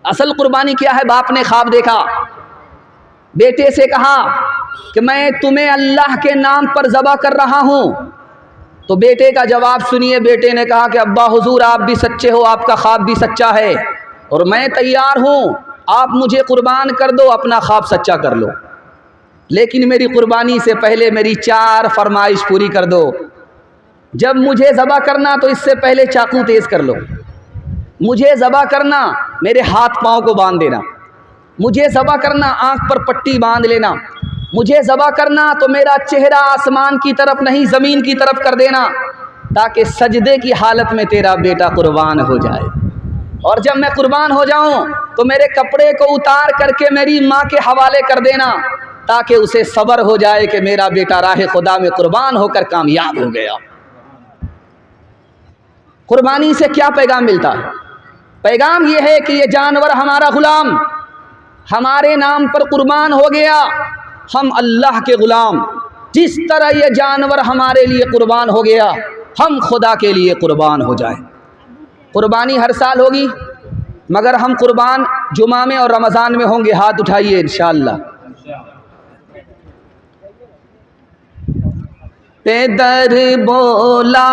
असल कुर्बानी क्या है? बाप ने ख्वाब देखा, बेटे से कहा कि मैं तुम्हें अल्लाह के नाम पर ज़बह कर रहा हूँ। तो बेटे का जवाब सुनिए, बेटे ने कहा कि अब्बा हुजूर आप भी सच्चे हो, आपका ख्वाब भी सच्चा है और मैं तैयार हूँ, आप मुझे कुर्बान कर दो, अपना ख्वाब सच्चा कर लो, लेकिन मेरी कुर्बानी से पहले मेरी 4 फरमाइश पूरी कर दो। जब मुझे ज़बह करना तो इससे पहले चाकू तेज़ कर लो, मुझे ज़बह करना मेरे हाथ पाँव को बांध देना, मुझे ज़बह करना आँख पर पट्टी बांध लेना, मुझे ज़बह करना तो मेरा चेहरा आसमान की तरफ नहीं ज़मीन की तरफ कर देना, ताकि सजदे की हालत में तेरा बेटा कुर्बान हो जाए। और जब मैं कुर्बान हो जाऊं तो मेरे कपड़े को उतार करके मेरी माँ के हवाले कर देना, ताकि उसे सब्र हो जाए कि मेरा बेटा राह खुदा में कुर्बान होकर कामयाब हो गया। कुर्बानी से क्या पैगाम मिलता है? पैगाम यह है कि ये जानवर हमारा गुलाम हमारे नाम पर कुर्बान हो गया, हम अल्लाह के गुलाम। जिस तरह ये जानवर हमारे लिए कुर्बान हो गया, हम खुदा के लिए कुर्बान हो जाए। कुर्बानी हर साल होगी, मगर हम कुर्बान जुमा में और रमज़ान में होंगे। हाथ उठाइए इंशाअल्लाह। पेदर बोला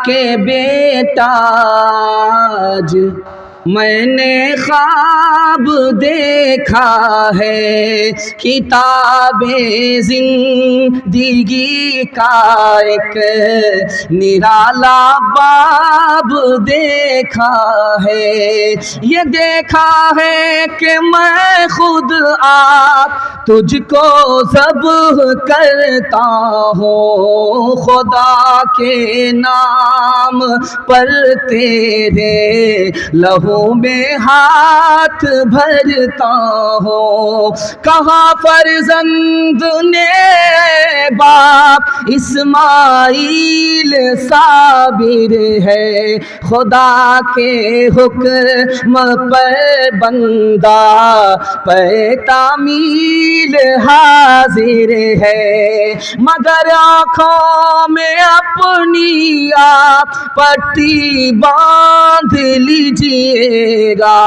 के बेटा आज मैंने ख्वाब देखा है, किताबे जिंदगी का एक निराला बाब देखा है। ये देखा है कि मैं खुद आप तुझको ज़ब्ह करता हूँ, खुदा के नाम पर तेरे लहू में हाथ भरता हूँ। कहाँ फर्जंद ने बाप इस्माइल साबिर है, खुदा के हुक्म पर बंदा पे तामील हाजिर है। मगर आँखों में अपनी आप पट्टी बांध लीजिएगा,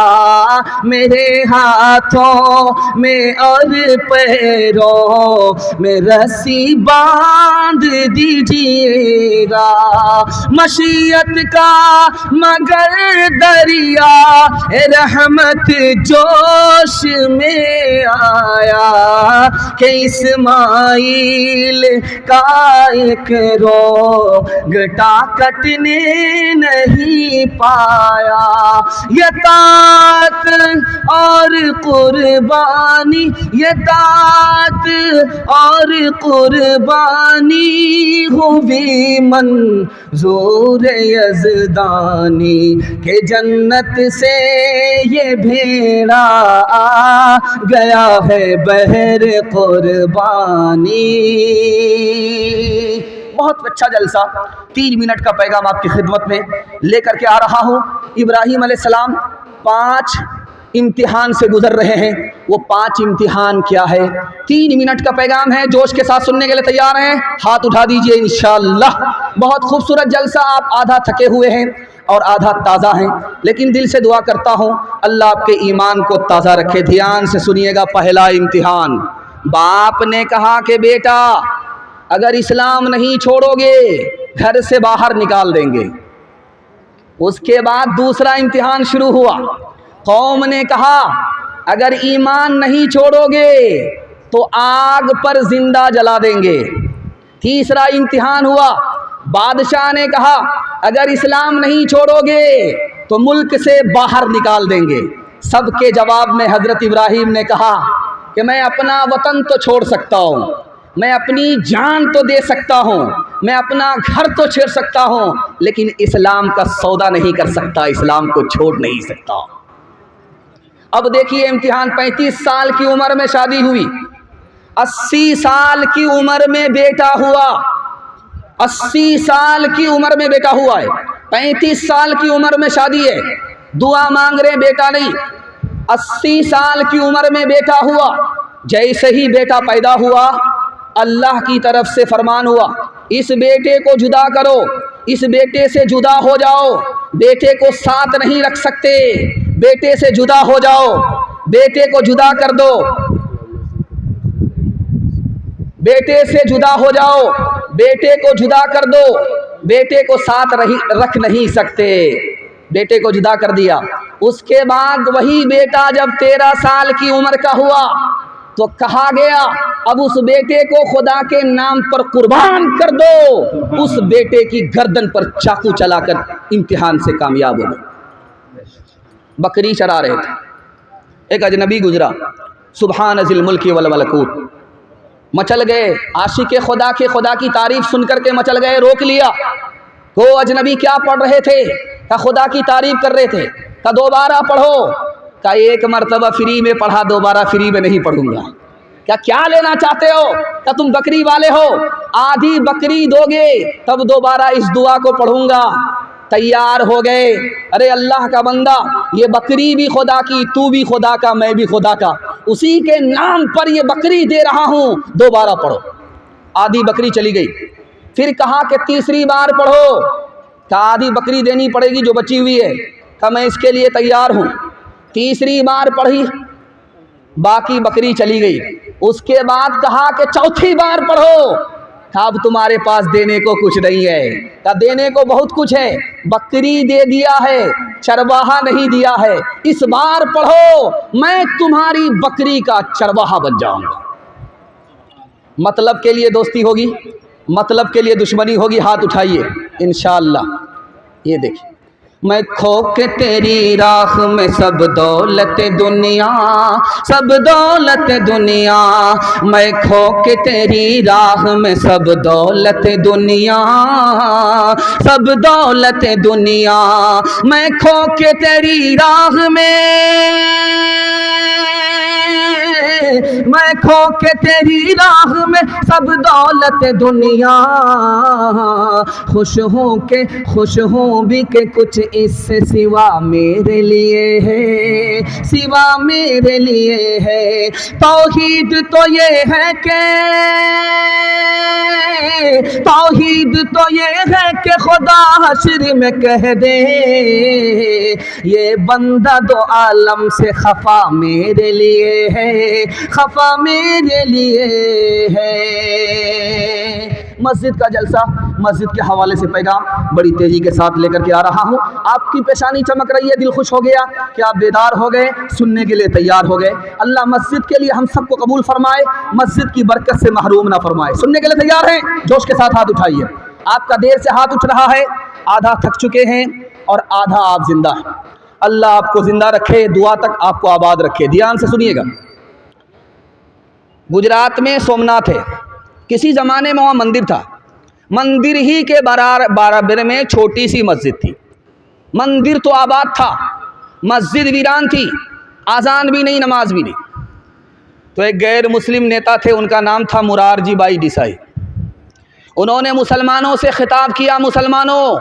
मेरे हाथों में और पैरों में रस्सी बांध दीजिएगा। मशीयत का मगर दरिया रहमत जोश में आया, कि इस्माइल का एक रोगटा कटने नहीं पाया। ये तात और कुर्बानी, ये तात और कुर्बानी हुई मंजूर यज़दानी, के जन्नत से ये भेड़ा आ गया है बहर कुर्बानी। बहुत अच्छा जलसा, 3 मिनट का पैगाम आपकी खिदमत में लेकर के आ रहा हूँ। इब्राहीम अलैहिस्सलाम 5 इम्तिहान से गुजर रहे हैं। वो 5 इम्तिहान क्या है? 3 मिनट का पैगाम है। जोश के साथ सुनने के लिए तैयार हैं? हाथ उठा दीजिए इंशाअल्लाह। बहुत खूबसूरत जलसा। आप आधा थके हुए हैं और आधा ताज़ा हैं, लेकिन दिल से दुआ करता हूँ अल्लाह आपके ईमान को ताज़ा रखे। ध्यान से सुनिएगा। पहला इम्तिहान, बाप ने कहा कि बेटा अगर इस्लाम नहीं छोड़ोगे घर से बाहर निकाल देंगे। उसके बाद दूसरा इम्तिहान शुरू हुआ। कौम ने कहा अगर ईमान नहीं छोड़ोगे तो आग पर जिंदा जला देंगे। तीसरा इम्तिहान हुआ। बादशाह ने कहा अगर इस्लाम नहीं छोड़ोगे तो मुल्क से बाहर निकाल देंगे। सबके जवाब में हज़रत इब्राहीम ने कहा कि मैं अपना वतन तो छोड़ सकता हूँ, मैं अपनी जान तो दे सकता हूँ, मैं अपना घर तो छोड़ सकता हूँ, लेकिन इस्लाम का सौदा नहीं कर सकता, इस्लाम को छोड़ नहीं सकता। अब देखिए इम्तिहान। 35 साल की उम्र में शादी हुई, 80 साल की उम्र में बेटा हुआ, 80 साल की उम्र में बेटा हुआ है। 35 साल की उम्र में शादी है, दुआ मांग रहे बेटा नहीं। 80 साल की उम्र में बेटा हुआ। जैसे ही बेटा पैदा हुआ अल्लाह की तरफ से फरमान हुआ, इस बेटे को जुदा करो, इस बेटे से जुदा हो जाओ, बेटे को साथ नहीं रख सकते, बेटे से जुदा हो जाओ, बेटे को जुदा कर दो, बेटे से जुदा हो जाओ, बेटे को जुदा कर दो, बेटे को साथ रख नहीं सकते, बेटे को जुदा कर दिया। उसके बाद वही बेटा जब 13 साल की उम्र का हुआ तो कहा गया अब उस बेटे को खुदा के नाम पर कुर्बान कर दो। उस बेटे की गर्दन पर चाकू चलाकर इम्तिहान से कामयाब हो गए। बकरी चरा रहे थे, एक अजनबी गुजरा, सुभान ज़िल मुल्की वल मलकूत, मचल गए। आशिक़े खुदा की तारीफ सुन करके मचल गए। रोक लिया। वो अजनबी क्या पढ़ रहे थे? का खुदा की तारीफ कर रहे थे। का दोबारा पढ़ो। का एक मरतबा फ्री में पढ़ा, दोबारा फ्री में नहीं पढ़ूंगा। क्या लेना चाहते हो? का तुम बकरी वाले हो, आधी बकरी दोगे तब दोबारा इस दुआ को पढ़ूंगा। तैयार हो गए। अरे अल्लाह का बंदा, ये बकरी भी खुदा की, तू भी खुदा का, मैं भी खुदा का, उसी के नाम पर ये बकरी दे रहा हूँ, दोबारा पढ़ो। आधी बकरी चली गई। फिर कहा कि तीसरी बार पढ़ो। का आधी बकरी देनी पड़ेगी जो बची हुई है। का मैं इसके लिए तैयार हूँ। तीसरी बार पढ़ी, बाकी बकरी चली गई। उसके बाद कहा कि चौथी बार पढ़ो। अब तुम्हारे पास देने को कुछ नहीं है। का देने को बहुत कुछ है, बकरी दे दिया है, चरवाहा नहीं दिया है। इस बार पढ़ो, मैं तुम्हारी बकरी का चरवाहा बन जाऊंगा। मतलब के लिए दोस्ती होगी, मतलब के लिए दुश्मनी होगी। हाथ उठाइए इंशाअल्लाह। ये देखिए, मैं खो के तेरी राह में सब दौलत दुनिया, सब दौलत दुनिया, मैं खो के तेरी राह में सब दौलत दुनिया, सब दौलत दुनिया, मैं खो के तेरी राह में, मैं खो के तेरी राह में सब दौलत दुनिया, खुश हूँ भी के कुछ इससे सिवा मेरे लिए है, सिवा मेरे लिए है। तौहीद तो ये है कि, तौहीद तो ये है कि खुदा हश्र में कह दे, ये बंदा दो आलम से खफा मेरे लिए है, खफा मेरे लिए है। मस्जिद का जलसा, मस्जिद के हवाले से पैगाम बड़ी तेज़ी के साथ लेकर के आ रहा हूँ। आपकी पेशानी चमक रही है, दिल खुश हो गया कि आप बेदार हो गए, सुनने के लिए तैयार हो गए। अल्लाह मस्जिद के लिए हम सबको कबूल फरमाए, मस्जिद की बरकत से महरूम ना फरमाए। सुनने के लिए तैयार हैं? जोश के साथ हाथ उठाइए। आपका देर से हाथ उठ रहा है, आधा थक चुके हैं और आधा आप जिंदा हैं। अल्लाह आपको जिंदा रखे, दुआ तक आपको आबाद रखे। ध्यान से सुनिएगा। गुजरात में सोमनाथ है, किसी ज़माने में वहाँ मंदिर था। मंदिर ही के बराबर में छोटी सी मस्जिद थी। मंदिर तो आबाद था, मस्जिद वीरान थी, आज़ान भी नहीं, नमाज भी नहीं। तो एक गैर मुस्लिम नेता थे, उनका नाम था मुरारजी भाई देसाई। उन्होंने मुसलमानों से खिताब किया, मुसलमानों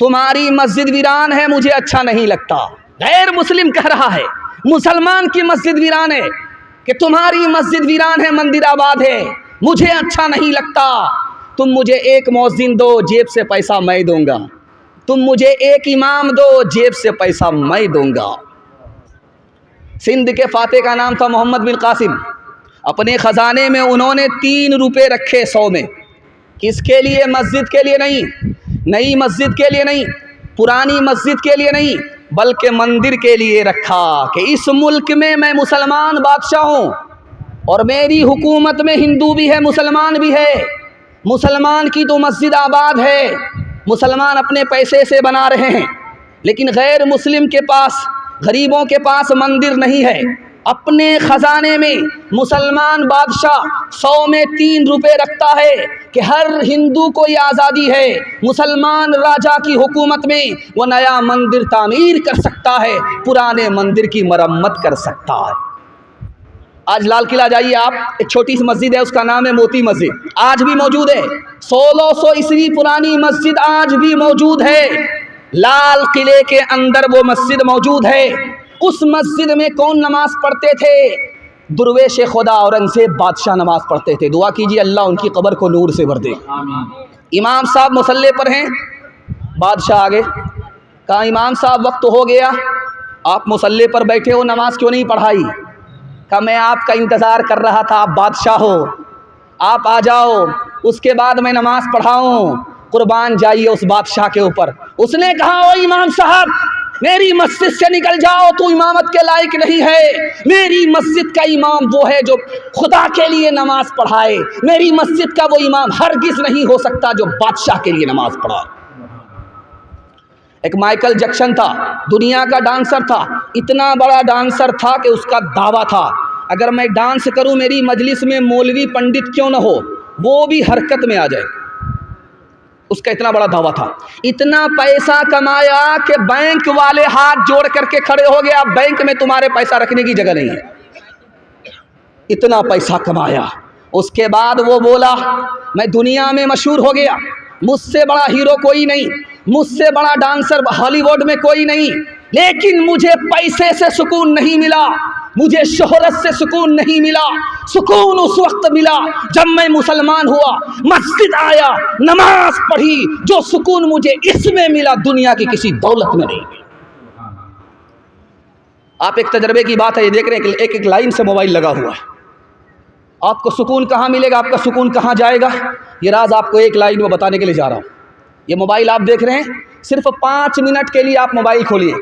तुम्हारी मस्जिद वीरान है, मुझे अच्छा नहीं लगता। गैर मुस्लिम कह रहा है, मुसलमान की मस्जिद वीरान है, कि तुम्हारी मस्जिद वीरान है, मंदिर आबाद है, मुझे अच्छा नहीं लगता। तुम मुझे एक मौज़िन दो, जेब से पैसा मैं दूंगा। तुम मुझे एक इमाम दो, जेब से पैसा मैं दूंगा। सिंध के फाते का नाम था मोहम्मद बिन कासिम। अपने ख़जाने में उन्होंने 3 रुपये रखे 100 में। किसके लिए? मस्जिद के लिए नहीं, नई मस्जिद के लिए नहीं, पुरानी मस्जिद के लिए नहीं, बल्कि मंदिर के लिए रखा कि इस मुल्क में मैं मुसलमान बादशाह हूँ और मेरी हुकूमत में हिंदू भी है, मुसलमान भी है। मुसलमान की तो मस्जिद आबाद है, मुसलमान अपने पैसे से बना रहे हैं, लेकिन गैर मुस्लिम के पास, गरीबों के पास मंदिर नहीं है। अपने ख़जाने में मुसलमान बादशाह 100 में 3 रुपये रखता है कि हर हिंदू को ये आज़ादी है, मुसलमान राजा की हुकूमत में वो नया मंदिर तामीर कर सकता है, पुराने मंदिर की मरम्मत कर सकता है। आज लाल किला जाइए आप, एक छोटी सी मस्जिद है, उसका नाम है मोती मस्जिद, आज भी मौजूद है। 1600 ईस्वी पुरानी मस्जिद आज भी मौजूद है। लाल किले के अंदर वो मस्जिद मौजूद है। उस मस्जिद में कौन नमाज पढ़ते थे? दुर्वेश खुदा औरंगज़ेब बादशाह नमाज पढ़ते थे। दुआ कीजिए अल्लाह उनकी कब्र को नूर से भर दे। इमाम साहब मुसल्ले पर हैं, बादशाह आगे कहा इमाम साहब वक्त हो गया, आप मुसल्ले पर बैठे हो, नमाज क्यों नहीं पढ़ाई? कहा मैं आपका इंतज़ार कर रहा था, आप बादशाह हो, आप आ जाओ, उसके बाद मैं नमाज पढ़ाऊँ। कुर्बान जाइए उस बादशाह के ऊपर। उसने कहा ओ इमाम साहब, मेरी मस्जिद से निकल जाओ, तू इमामत के लायक नहीं है। मेरी मस्जिद का इमाम वो है जो खुदा के लिए नमाज पढ़ाए। मेरी मस्जिद का वो इमाम हरगिज़ नहीं हो सकता जो बादशाह के लिए नमाज पढ़ाए। एक माइकल जैक्सन था, दुनिया का डांसर था, इतना बड़ा डांसर था कि उसका दावा था अगर मैं डांस करूं मेरी मजलिस में मौलवी पंडित क्यों ना हो, वो भी हरकत में आ जाए। उसका इतना बड़ा दावा था। इतना पैसा कमाया कि बैंक वाले हाथ जोड़ करके खड़े हो गए, अब बैंक में तुम्हारे पैसा रखने की जगह नहीं है। इतना पैसा कमाया। उसके बाद वो बोला मैं दुनिया में मशहूर हो गया, मुझसे बड़ा हीरो कोई नहीं, मुझसे बड़ा डांसर हॉलीवुड में कोई नहीं, लेकिन मुझे पैसे से सुकून नहीं मिला, मुझे शोहरत से सुकून नहीं मिला। सुकून उस वक्त मिला जब मैं मुसलमान हुआ, मस्जिद आया, नमाज पढ़ी। जो सुकून मुझे इसमें मिला दुनिया की किसी दौलत में नहीं मिला। आप एक तजर्बे की बात है, ये देख रहे हैं एक एक लाइन से मोबाइल लगा हुआ है। आपको सुकून कहाँ मिलेगा, आपका सुकून कहाँ जाएगा, ये राज आपको एक लाइन में बताने के लिए जा रहा हूँ। ये मोबाइल आप देख रहे हैं, सिर्फ 5 मिनट के लिए आप मोबाइल खोलिए,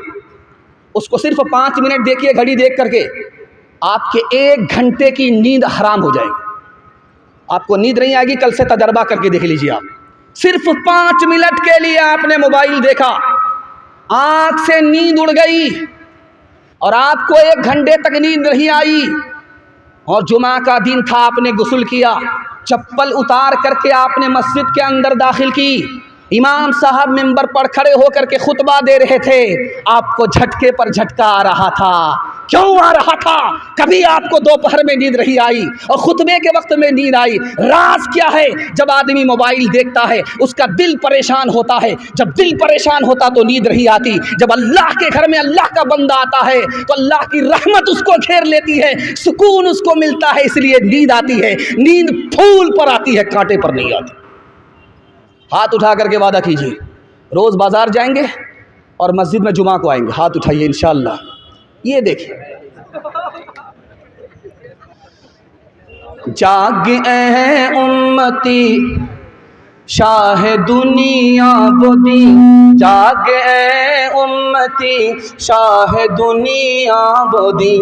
उसको सिर्फ 5 मिनट देखिए घड़ी देख करके, आपके 1 घंटे की नींद हराम हो जाएगी। आपको नींद नहीं आएगी, कल से तजर्बा करके देख लीजिए आप। सिर्फ 5 मिनट के लिए आपने मोबाइल देखा, आँख से नींद उड़ गई और आपको 1 घंटे तक नींद नहीं आई। और जुमा का दिन था, आपने गुस्ल किया, चप्पल उतार करके आपने मस्जिद के अंदर दाखिल की। इमाम साहब मिंबर पर खड़े होकर के खुतबा दे रहे थे, आपको झटके पर झटका आ रहा था। क्यों आ रहा था? कभी आपको दोपहर में नींद नहीं आई और खुतबे के वक्त में नींद आई। राज क्या है? जब आदमी मोबाइल देखता है उसका दिल परेशान होता है, जब दिल परेशान होता तो नींद नहीं आती। जब अल्लाह के घर में अल्लाह का बंदा आता है तो अल्लाह की रहमत उसको घेर लेती है, सुकून उसको मिलता है, इसलिए नींद आती है। नींद फूल पर आती है, कांटे पर नहीं आती। हाथ उठा करके वादा कीजिए, रोज़ बाज़ार जाएंगे और मस्जिद में जुमा को आएंगे। हाथ उठाइए इंशाअल्लाह। ये देखिए, जाग ऐ उम्मती शाह दुनिया बोदी, जाग ऐ उम्मती शाह दुनिया बोदी,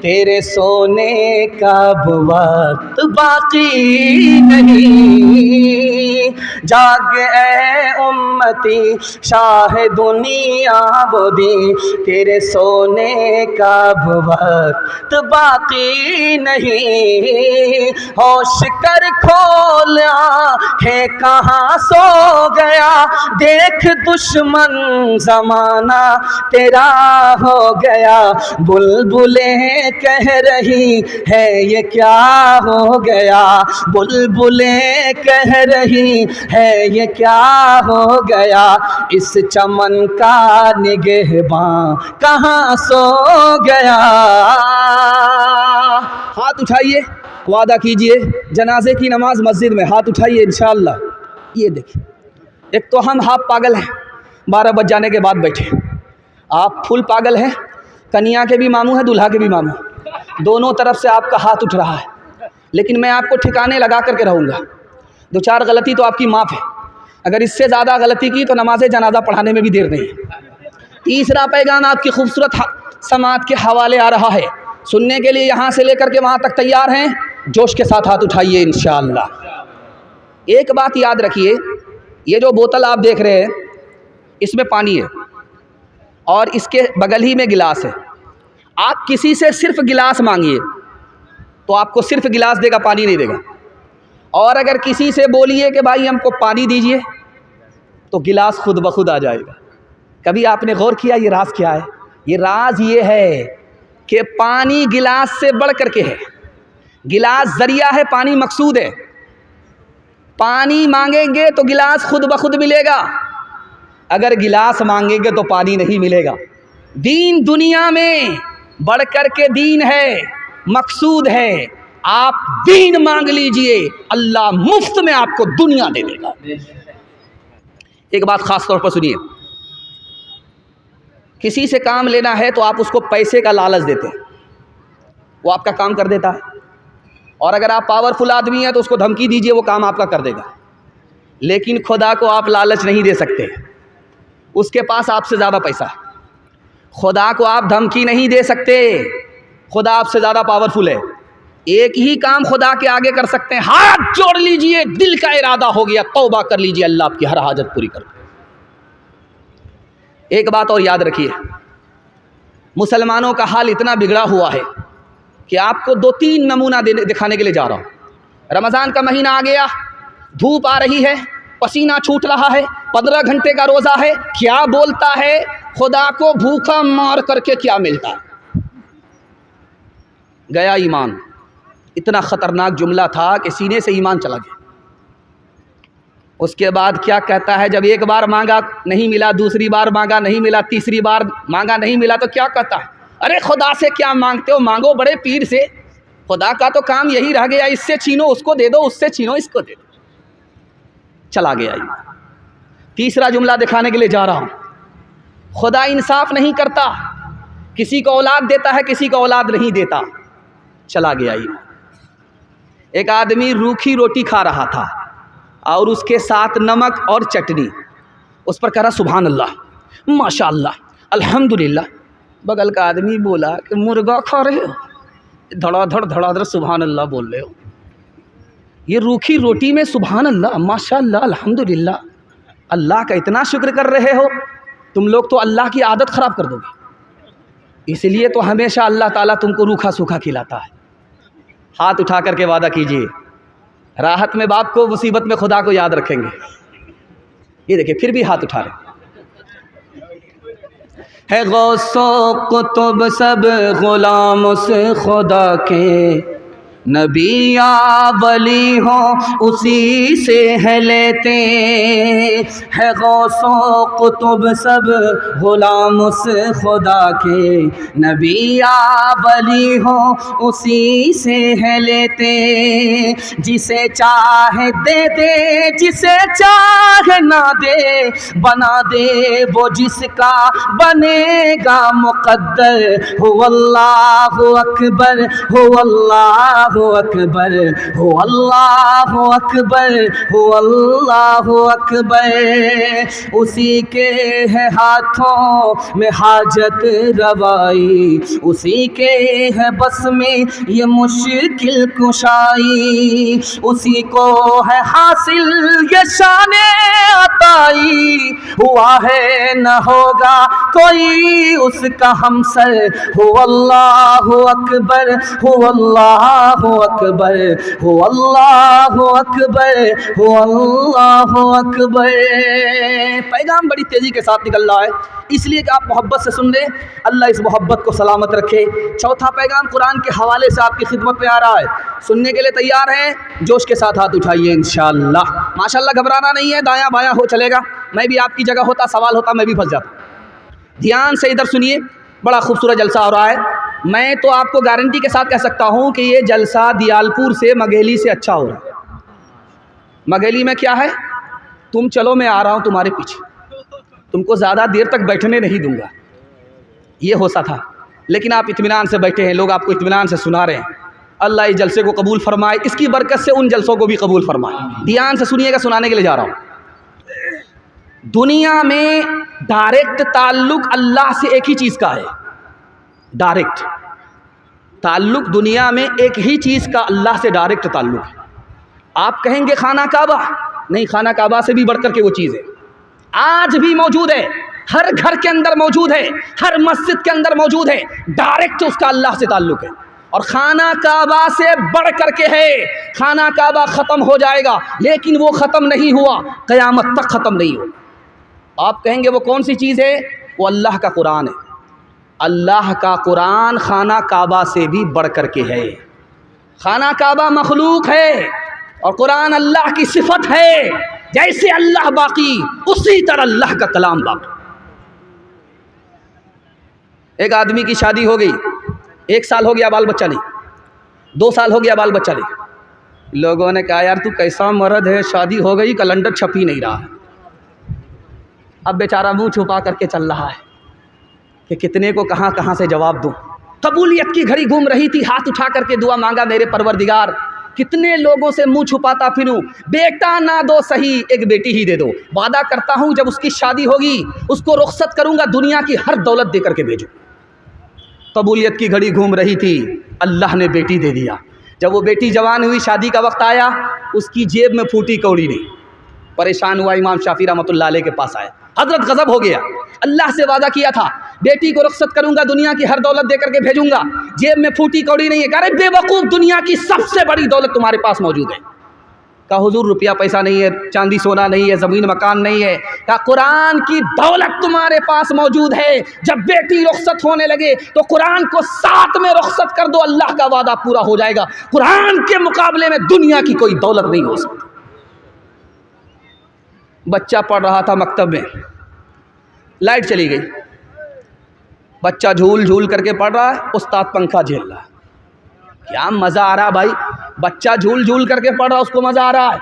तेरे सोने का वक्त बाकी नहीं। जाग ऐ उम्मती शाह दुनिया बोदी, तेरे सोने का वक्त बाकी नहीं। होश कर खोला है कहाँ सो गया, देख दुश्मन ज़माना तेरा हो गया। बुलबुलें कह रही है ये क्या हो गया, बुलबुलें कह रही है ये क्या हो गया। इस चमन का निगहबां कहाँ सो गया। हाथ उठाइए, वादा कीजिए जनाजे की नमाज मस्जिद में, हाथ उठाइए इंशाअल्लाह। ये देखिए, एक तो हम हाफ पागल हैं, 12 बज जाने के बाद बैठे। आप फुल पागल हैं, कन्या के भी मामू है, दूल्हा के भी मामू, दोनों तरफ से आपका हाथ उठ रहा है। लेकिन मैं आपको ठिकाने लगा करके रहूँगा। 2-4 गलती तो आपकी माफ़ है, अगर इससे ज़्यादा गलती की तो नमाज जनाजा पढ़ाने में भी देर नहीं है। तीसरा पैगाम आपकी खूबसूरत समात के हवाले आ रहा है, सुनने के लिए यहाँ से लेकर के वहाँ तक तैयार हैं? जोश के साथ हाथ उठाइए इंशाअल्लाह। एक बात याद रखिए, ये जो बोतल आप देख रहे हैं इसमें पानी है और इसके बगल ही में गिलास है। आप किसी से सिर्फ गिलास मांगिए तो आपको सिर्फ गिलास देगा, पानी नहीं देगा। और अगर किसी से बोलिए कि भाई हमको पानी दीजिए तो गिलास खुद ब खुद आ जाएगा। कभी आपने गौर किया ये राज क्या है? ये राज ये है कि पानी गिलास से बढ़ करके है। गिलास जरिया है, पानी मकसूद है। पानी मांगेंगे तो गिलास खुद ब खुद मिलेगा, अगर गिलास मांगेंगे तो पानी नहीं मिलेगा। दीन दुनिया में बढ़ कर के दीन है, मकसूद है। आप दीन मांग लीजिए, अल्लाह मुफ्त में आपको दुनिया दे देगा। एक बात खास तौर पर सुनिए, किसी से काम लेना है तो आप उसको पैसे का लालच देते हैं, वो आपका काम कर देता है। और अगर आप पावरफुल आदमी हैं तो उसको धमकी दीजिए, वो काम आपका कर देगा। लेकिन खुदा को आप लालच नहीं दे सकते, उसके पास आपसे ज़्यादा पैसा है। खुदा को आप धमकी नहीं दे सकते, खुदा आपसे ज़्यादा पावरफुल है। एक ही काम खुदा के आगे कर सकते हैं, हाथ जोड़ लीजिए, दिल का इरादा हो गया, तौबा कर लीजिए, अल्लाह आपकी हर हाजत पूरी कर। एक बात और याद रखिए, मुसलमानों का हाल इतना बिगड़ा हुआ है कि आपको 2-3 नमूना दिखाने के लिए जा रहा हूँ। रमज़ान का महीना आ गया, धूप आ रही है, पसीना छूट रहा है, 15 घंटे का रोज़ा है, क्या बोलता है, खुदा को भूखा मार करके क्या मिलता है? गया ईमान। इतना ख़तरनाक जुमला था कि सीने से ईमान चला गया। उसके बाद क्या कहता है, जब एक बार मांगा नहीं मिला, दूसरी बार मांगा नहीं मिला, तीसरी बार मांगा नहीं मिला, तो क्या कहता है, अरे खुदा से क्या मांगते हो, मांगो बड़े पीर से, खुदा का तो काम यही रह गया, इससे छीनो उसको दे दो, उससे छीनो इसको दे दो। चला गया ईमान। तीसरा जुमला दिखाने के लिए जा रहा हूँ, खुदा इंसाफ नहीं करता, किसी को औलाद देता है, किसी को औलाद नहीं देता। चला गया ईमान। एक आदमी रूखी रोटी खा रहा था और उसके साथ नमक और चटनी, उस पर कह रहा सुभान अल्लाह, माशाअल्लाह, अल्हम्दुलिल्लाह। बगल का आदमी बोला कि मुर्गा खा रहे हो, धड़ाधड़ सुभान अल्लाह बोल रहे हो, ये रूखी रोटी में सुभान अल्लाह, माशाअल्लाह, अल्हम्दुलिल्लाह, अल्लाह का इतना शुक्र कर रहे हो। तुम लोग तो अल्लाह की आदत ख़राब कर दोगे, इसलिए तो हमेशा अल्लाह ताला तुमको रूखा सूखा खिलाता है। हाथ उठा करके वादा कीजिए, राहत में बाप को, मुसीबत में खुदा को याद रखेंगे। ये देखिए फिर भी हाथ उठा रहे है। गौसो कुतुब सब गुलाम उस खुदा के, नबी या वली हो उसी से है लेते है। गौसो कुतुब सब गुलाम उस खुदा के, नबी या वली हो उसी से है लेते। जिसे चाहे दे दे, जिसे चाहे ना दे, बना दे वो जिसका बनेगा मुक़द्दर। हो अल्लाहु अकबर, हो अल्लाहु अकबर, हो अल्लाहु अकबर, हो अल्लाहु अकबर। उसी के है हाथों में हाजत रवाई, उसी के है बस में ये मुश्किल कुशाई, उसी को है हासिल ये शाने अताई। हुआ है न होगा कोई उसका हमसर। हो अल्लाहु अकबर, हो अल्लाहु अकबर, हो अल्लाहु अकबर, हो अल्लाहु अकबर। पैगाम बड़ी तेज़ी के साथ निकल रहा है, इसलिए कि आप मोहब्बत से सुन लें, अल्लाह इस मोहब्बत को सलामत रखे। चौथा पैगाम कुरान के हवाले से आपकी खिदमत में आ रहा है, सुनने के लिए तैयार हैं? जोश के साथ हाथ उठाइए इंशाअल्लाह। माशाअल्लाह, घबराना नहीं है, दायां बायां हो चलेगा। मैं भी आपकी जगह होता, सवाल होता, मैं भी फंस जाता। ध्यान से इधर सुनिए, बड़ा खूबसूरत जलसा हो रहा है। मैं तो आपको गारंटी के साथ कह सकता हूँ कि ये जलसा दियालपुर से, मघेली से अच्छा हो रहा है। मघेली में क्या है, तुम चलो मैं आ रहा हूँ तुम्हारे पीछे, तुमको ज़्यादा देर तक बैठने नहीं दूंगा, ये होता था। लेकिन आप इत्मीनान से बैठे हैं, लोग आपको इत्मीनान से सुना रहे हैं। अल्लाह इस जलसे को कबूल फरमाए, इसकी बरकत से उन जलसों को भी कबूल फरमाए। ध्यान से सुनिएगा, सुनाने के लिए जा रहा हूँ। दुनिया में डायरेक्ट ताल्लुक़ अल्लाह से एक ही चीज़ का है, डायरेक्ट ताल्लुक़ दुनिया में एक ही चीज़ का अल्लाह से डायरेक्ट ताल्लुक़ है। आप कहेंगे खाना काबा, नहीं, खाना काबा से भी बढ़कर के वो चीज़ है, आज भी मौजूद है, हर घर के अंदर मौजूद है, हर मस्जिद के अंदर मौजूद है, डायरेक्ट उसका अल्लाह से ताल्लुक़ है। और खाना काबा से बढ़ करके है। खाना काबा ख़त्म हो जाएगा, लेकिन वो ख़त्म नहीं हुआ, क़यामत तक ख़त्म नहीं हुआ। आप कहेंगे वो कौन सी चीज़ है? वो अल्लाह का कुरान है। अल्लाह का कुरान खाना काबा से भी बढ़ करके है। खाना काबा मखलूक है और कुरान अल्लाह की सिफत है। जैसे अल्लाह बाकी, उसी तरह अल्लाह का कलाम बाकी। एक आदमी की शादी हो गई, 1 साल हो गया बाल बच्चा नहीं, 2 साल हो गया बाल बच्चा नहीं। लोगों ने कहा यार तू कैसा मर्द है, शादी हो गई, कैलेंडर छप ही नहीं रहा। अब बेचारा मुंह छुपा करके चल रहा है। कि कितने को कहाँ कहाँ से जवाब दूँ। कबूलियत की घड़ी घूम रही थी, हाथ उठा करके दुआ मांगा, मेरे परवरदिगार कितने लोगों से मुंह छुपाता फिरूं, बेटा ना दो सही एक बेटी ही दे दो। वादा करता हूं जब उसकी शादी होगी उसको रुखसत करूंगा, दुनिया की हर दौलत दे करके भेजूं। कबूलियत की घड़ी घूम रही थी, अल्लाह ने बेटी दे दिया। जब वो बेटी जवान हुई, शादी का वक्त आया, उसकी जेब में फूटी कौड़ी नहीं। परेशान हुआ, इमाम शाफी रहमतुल्लाह अलैह के पास आया। हजरत गजब हो गया, अल्लाह से वादा किया था बेटी को रुखसत करूंगा, दुनिया की हर दौलत दे करके भेजूंगा, जेब में फूटी कौड़ी नहीं है। अरे बेवकूफ़, दुनिया की सबसे बड़ी दौलत तुम्हारे पास मौजूद है। कहा हुजूर रुपया पैसा नहीं है, चांदी सोना नहीं है, ज़मीन मकान नहीं है। कहा कुरान की दौलत तुम्हारे पास मौजूद है। जब बेटी रुखसत होने लगे तो कुरान को साथ में रुखसत कर दो, अल्लाह का वादा पूरा हो जाएगा। कुरान के मुकाबले में दुनिया की कोई दौलत नहीं हो सकती। बच्चा पढ़ रहा था मकतब में, लाइट चली गई, बच्चा झूल झूल करके पढ़ रहा है, उस्ताद पंखा झेल रहा है। क्या मज़ा आ रहा भाई, बच्चा झूल झूल करके पढ़ रहा, उसको मज़ा आ रहा है,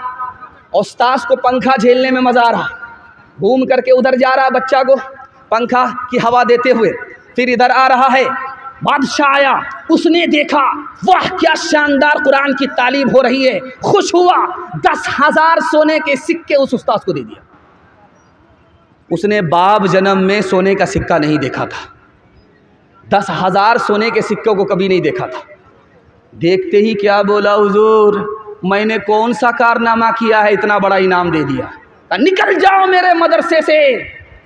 उस्ताद को पंखा झेलने में मज़ा आ रहा है। घूम करके उधर जा रहा है, बच्चा को पंखा की हवा देते हुए, फिर इधर आ रहा है। बादशाह आया, उसने देखा वाह क्या शानदार कुरान की तालीम हो रही है, खुश हुआ, 10,000 सोने के सिक्के उस उस्ताद को दे दिया। उसने बाप जन्म में सोने का सिक्का नहीं देखा था, 10,000 सोने के सिक्कों को कभी नहीं देखा था। देखते ही क्या बोला, हुजूर मैंने कौन सा कारनामा किया है, इतना बड़ा इनाम दे दिया। निकल जाओ मेरे मदरसे से,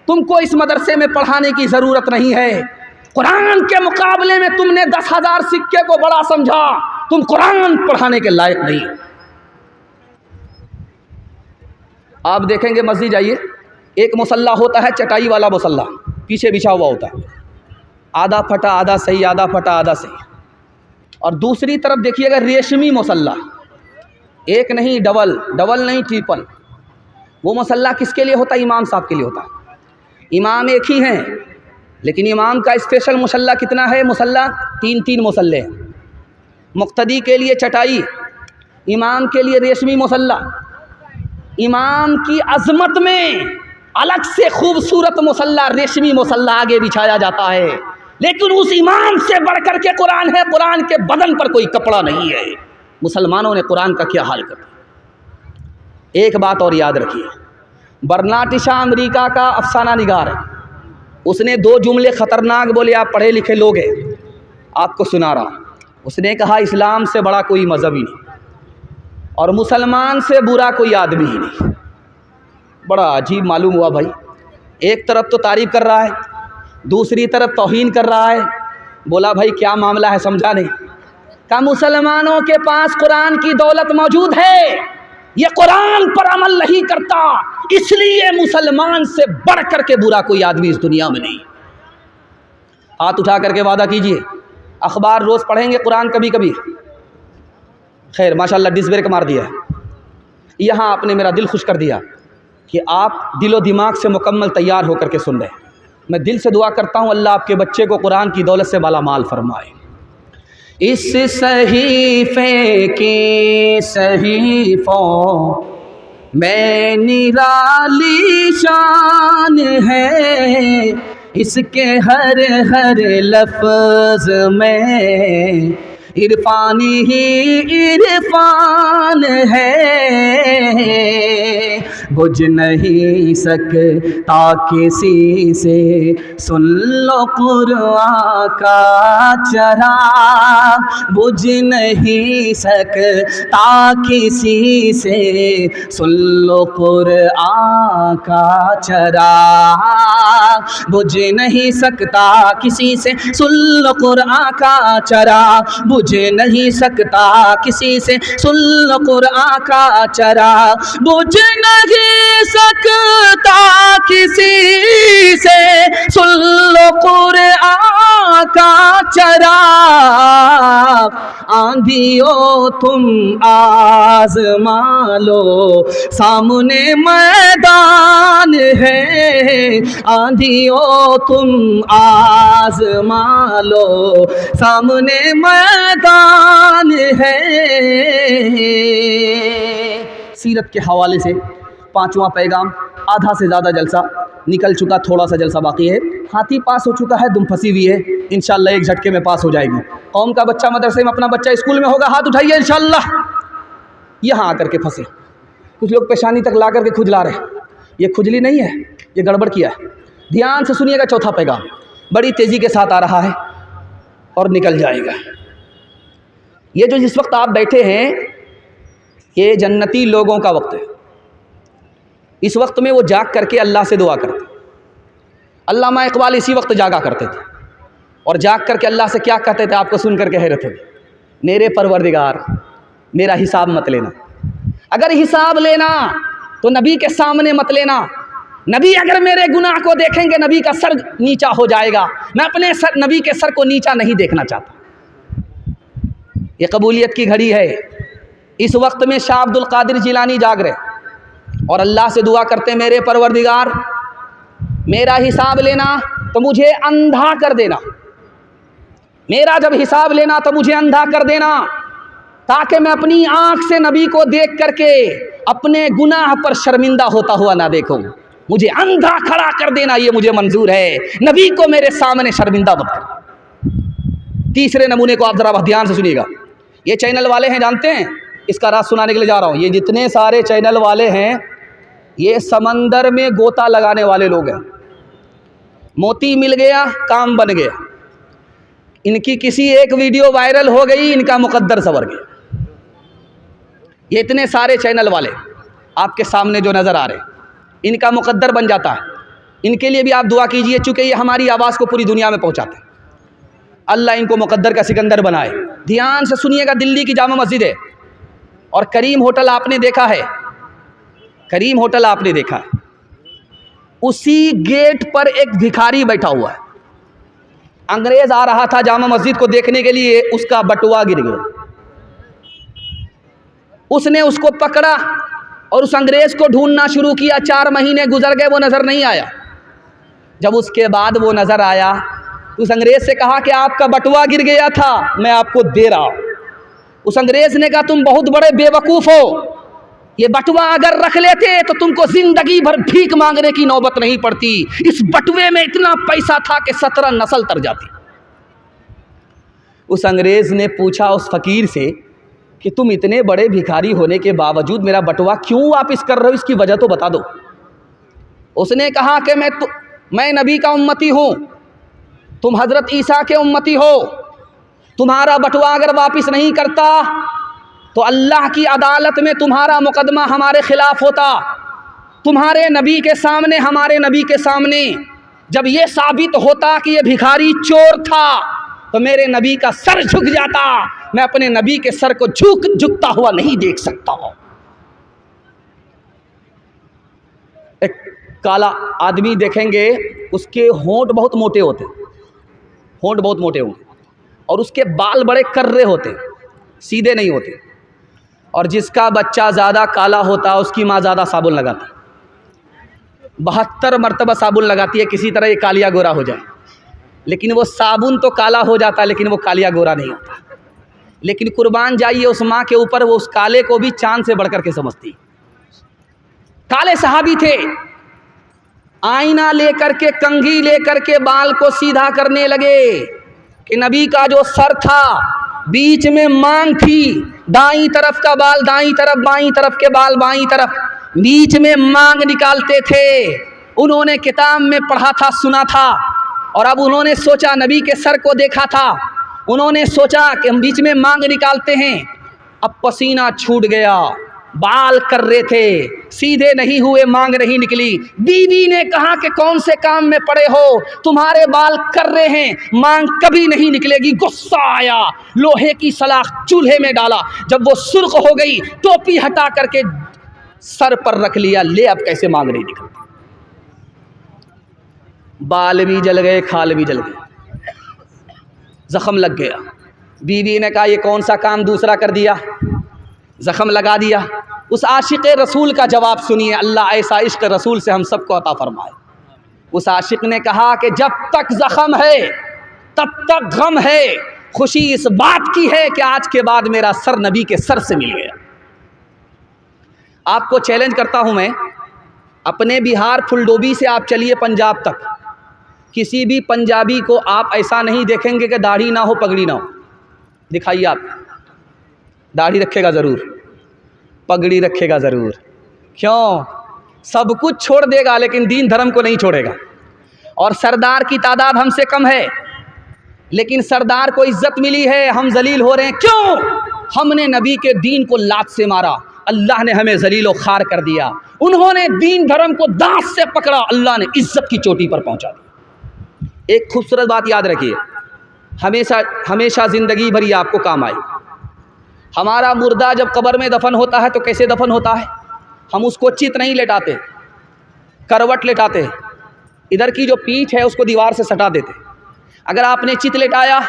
तुमको इस मदरसे में पढ़ाने की ज़रूरत नहीं है। कुरान के मुकाबले में तुमने 10,000 सिक्के को बड़ा समझा, तुम कुरान पढ़ाने के लायक नहीं। आप देखेंगे मस्जिद जाइए, एक मुसल्ला होता है चटाई वाला मुसल्ला, पीछे बिछा हुआ होता है, आधा फटा आधा सही, आधा फटा आधा सही। और दूसरी तरफ देखिएगा रेशमी मुसल्ला, एक नहीं डबल, डबल नहीं ट्रिपल। वो मुसल्ला किसके लिए होता है? इमाम साहब के लिए होता है। इमाम एक ही हैं, लेकिन इमाम का स्पेशल मुसल्ला कितना है? मुसल्ला 3-3 मुसल्ले हैं। मुक्तदी के लिए चटाई, इमाम के लिए रेशमी मुसल्ला। इमाम की अज़मत में अलग से खूबसूरत मुसल्ला, रेशमी मुसल्ला आगे बिछाया जाता है, लेकिन उस इमाम से बढ़कर के कुरान है। कुरान के बदन पर कोई कपड़ा नहीं है। मुसलमानों ने कुरान का क्या हाल कर दिया। एक बात और याद रखिए, बर्नार्ड शॉ अमेरिका का अफसाना निगार है, उसने 2 जुमले ख़तरनाक बोले। आप पढ़े लिखे लोग हैं, आपको सुना रहा हूँ। उसने कहा इस्लाम से बड़ा कोई मज़हब ही नहीं और मुसलमान से बुरा कोई आदमी ही नहीं। बड़ा अजीब मालूम हुआ भाई, एक तरफ तो तारीफ़ कर रहा है, दूसरी तरफ तौहीन कर रहा है। बोला भाई क्या मामला है, समझा नहीं। कहा मुसलमानों के पास कुरान की दौलत मौजूद है, ये कुरान पर अमल नहीं करता, इसलिए मुसलमान से बढ़ कर के बुरा कोई आदमी इस दुनिया में नहीं। हाथ उठा करके वादा कीजिए, अखबार रोज़ पढ़ेंगे, कुरान कभी कभी। खैर माशाल्लाह डिस ब्रेक मार दिया है, यहाँ आपने मेरा दिल खुश कर दिया कि आप दिलो दिमाग से मुकम्मल तैयार होकर के सुन रहे हैं। मैं दिल से दुआ करता हूँ अल्लाह आपके बच्चे को कुरान की दौलत से मालामाल फरमाए। इस सहीफ़े के सहीफ़ों में निराली शान है, इसके हर हर लफ्ज़ में इरफानी ही इरफान है। बुझ नहीं सकता किसी से, सुन लो कुरान का चराग। बुझ नहीं सकता किसी से, सुन लो कुरान का चराग। बुझ नहीं सकता किसी से, सुन लो कुरान का चराग। बुझ नहीं सकता किसी से, सुन लो कुरान का चराग। बुझ नहीं सकता किसी से, सुन लो कुरान का चराग। आंधियों तुम आज़मा लो, सामने मैदान है। आंधियों तुम आज़मा लो, सामने मैदान है। सीरत के हवाले से 5वां पैगाम, आधा से ज़्यादा जलसा निकल चुका, थोड़ा सा जलसा बाकी है। हाथी पास हो चुका है, दुम फंसी हुई है, इंशाअल्लाह एक झटके में पास हो जाएगी। कौम का बच्चा मदरसे में, अपना बच्चा स्कूल में होगा, हाथ उठाइए इंशाअल्लाह। यहाँ आकर के फंसे, कुछ लोग पेशानी तक ला करके खुजला रहे, ये खुजली नहीं है, ये गड़बड़ किया है। ध्यान से सुनिएगा, चौथा पैगाम बड़ी तेज़ी के साथ आ रहा है और निकल जाएगा। ये जो जिस वक्त आप बैठे हैं, ये जन्नती लोगों का वक्त है। इस वक्त में वो जाग करके अल्लाह से दुआ करते। अल्लामा इकबाल इसी वक्त जागा करते थे और जाग करके अल्लाह से क्या कहते थे, आपको सुन करके हैरत होगी, मेरे परवरदिगार मेरा हिसाब मत लेना। अगर हिसाब लेना तो नबी के सामने मत लेना। नबी अगर मेरे गुनाह को देखेंगे, नबी का सर नीचा हो जाएगा। मैं अपने नबी के सर को नीचा नहीं देखना चाहता। ये कबूलियत की घड़ी है। इस वक्त में शाह अब्दुल कादिर जिलानी जाग रहे और अल्लाह से दुआ करते, मेरे परवरदिगार मेरा हिसाब लेना तो मुझे अंधा कर देना। मेरा जब हिसाब लेना तो मुझे अंधा कर देना, ताकि मैं अपनी आँख से नबी को देख करके अपने गुनाह पर शर्मिंदा होता हुआ ना देखूं। मुझे अंधा खड़ा कर देना, ये मुझे मंजूर है। नबी को मेरे सामने शर्मिंदा मत कर। तीसरे नमूने को आप ज़रा ध्यान से सुनिएगा। ये चैनल वाले हैं, जानते हैं, इसका राज सुनाने के लिए जा रहा हूँ। ये जितने सारे चैनल वाले हैं, ये समंदर में गोता लगाने वाले लोग हैं। मोती मिल गया, काम बन गया। इनकी किसी एक वीडियो वायरल हो गई, इनका मुकद्दर सवर गया। ये इतने सारे चैनल वाले आपके सामने जो नज़र आ रहे हैं, इनका मुकद्दर बन जाता है। इनके लिए भी आप दुआ कीजिए, चूँकि ये हमारी आवाज़ को पूरी दुनिया में पहुँचाते हैं। अल्लाह इनको मुकद्दर का सिकंदर बनाए। ध्यान से सुनिएगा, दिल्ली की जामा मस्जिद है और करीम होटल आपने देखा है, करीम होटल आपने देखा है, उसी गेट पर एक भिखारी बैठा हुआ है। अंग्रेज़ आ रहा था जामा मस्जिद को देखने के लिए, उसका बटुआ गिर गया। उसने उसको पकड़ा और उस अंग्रेज़ को ढूंढना शुरू किया। 4 महीने गुजर गए, वो नज़र नहीं आया। जब उसके बाद वो नज़र आया तो उस अंग्रेज़ से कहा कि आपका बटुआ गिर गया था, मैं आपको दे रहा हूँ। उस अंग्रेज़ ने कहा, तुम बहुत बड़े बेवकूफ़ हो, ये बटुआ अगर रख लेते तो तुमको ज़िंदगी भर भीख मांगने की नौबत नहीं पड़ती। इस बटुए में इतना पैसा था कि 17 नस्ल तर जाती। उस अंग्रेज़ ने पूछा उस फ़कीर से कि तुम इतने बड़े भिखारी होने के बावजूद मेरा बटुआ क्यों वापस कर रहे हो, इसकी वजह तो बता दो। उसने कहा कि मैं नबी का उम्मती हूँ, तुम हज़रत ईसा के उम्मती हो। तुम्हारा बटुआ अगर वापस नहीं करता तो अल्लाह की अदालत में तुम्हारा मुकदमा हमारे ख़िलाफ़ होता। तुम्हारे नबी के सामने, हमारे नबी के सामने जब ये साबित होता कि ये भिखारी चोर था, तो मेरे नबी का सर झुक जाता। मैं अपने नबी के सर को झुकता हुआ नहीं देख सकता। एक काला आदमी देखेंगे, उसके होंठ बहुत मोटे होते, होंठ बहुत मोटे होंगे और उसके बाल बड़े कर्रे होते, सीधे नहीं होते। और जिसका बच्चा ज़्यादा काला होता, उसकी माँ ज़्यादा साबुन लगाती, 72 मरतबा साबुन लगाती है, किसी तरह ये कालिया गोरा हो जाए। लेकिन वो साबुन तो काला हो जाता, लेकिन वो कालिया गोरा नहीं होता। लेकिन कुर्बान जाइए उस माँ के ऊपर, वो उस काले को भी चांद से बढ़कर के समझती। काले सहाबी थे, आईना लेकर के, कंघी लेकर के बाल को सीधा करने लगे कि नबी का जो सर था, बीच में मांग थी, दाईं तरफ का बाल दाईं तरफ, बाईं तरफ के बाल बाईं तरफ, बीच में मांग निकालते थे। उन्होंने किताब में पढ़ा था, सुना था, और अब उन्होंने सोचा, नबी के सर को देखा था, उन्होंने सोचा कि हम बीच में मांग निकालते हैं। अब पसीना छूट गया, बाल कर रहे थे, सीधे नहीं हुए, मांग नहीं निकली। बीवी ने कहा कि कौन से काम में पड़े हो, तुम्हारे बाल कर रहे हैं, मांग कभी नहीं निकलेगी। गुस्सा आया, लोहे की सलाख चूल्हे में डाला, जब वो सुर्ख हो गई, टोपी हटा करके सर पर रख लिया। ले, अब कैसे मांग नहीं निकलती। बाल भी जल गए, खाल भी जल गए, जख्म लग गया। बीवी ने कहा, ये कौन सा काम दूसरा कर दिया, ज़ख़म लगा दिया। उस आशिक़ रसूल का जवाब सुनिए, अल्लाह ऐसा इश्क़ रसूल से हम सबको अता फ़रमाए। उस आशिक़ ने कहा कि जब तक ज़ख़म है तब तक गम है, खुशी इस बात की है कि आज के बाद मेरा सर नबी के सर से मिल गया। आपको चैलेंज करता हूँ मैं अपने बिहार फुलडोबी से आप चलिए पंजाब तक, किसी भी पंजाबी को आप ऐसा नहीं देखेंगे कि दाढ़ी ना हो पगड़ी ना हो। दिखाइए आप, दाढ़ी रखेगा ज़रूर, पगड़ी रखेगा ज़रूर। क्यों? सब कुछ छोड़ देगा लेकिन दीन धर्म को नहीं छोड़ेगा। और सरदार की तादाद हमसे कम है, लेकिन सरदार को इज्जत मिली है, हम जलील हो रहे हैं। क्यों? हमने नबी के दीन को लात से मारा, अल्लाह ने हमें जलील व खार कर दिया। उन्होंने दीन धर्म को दांत से पकड़ा, अल्लाह ने इज्जत की चोटी पर पहुंचा दिया। एक खूबसूरत बात याद रखिए, हमेशा हमेशा ज़िंदगी भर ये आपको काम आए। हमारा मुर्दा जब कब्र में दफन होता है तो कैसे दफन होता है? हम उसको चित नहीं लेटाते, करवट लेटाते, इधर की जो पीठ है उसको दीवार से सटा देते। अगर आपने चित लेटाया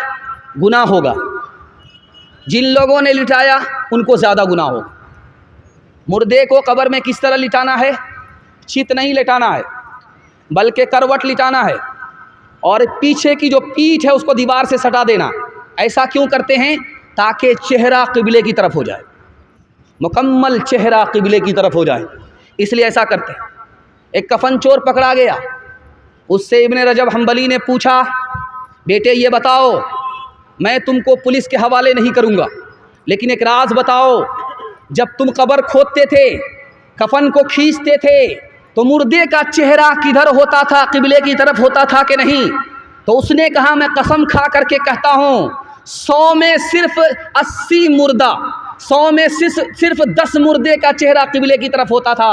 गुनाह होगा, जिन लोगों ने लिटाया उनको ज़्यादा गुनाह होगा। मुर्दे को कब्र में किस तरह लिटाना है? चित नहीं लिटाना है, बल्कि करवट लिटाना है, और पीछे की जो पीठ है उसको दीवार से सटा देना। ऐसा क्यों करते हैं? ताकि चेहरा किबले की तरफ हो जाए, मुकम्मल चेहरा किबले की तरफ हो जाए, इसलिए ऐसा करते हैं। एक कफन चोर पकड़ा गया, उससे इब्ने रजब हम्बली ने पूछा, बेटे ये बताओ, मैं तुमको पुलिस के हवाले नहीं करूँगा, लेकिन एक राज बताओ, जब तुम कब्र खोदते थे, कफन को खींचते थे, तो मुर्दे का चेहरा किधर होता था? किबले की तरफ होता था कि नहीं? तो उसने कहा, मैं कसम खा करके कहता हूँ, 100 में सिर्फ 80 मुर्दा, 100 में सिर्फ 10 मुर्दे का चेहरा किबले की तरफ होता था,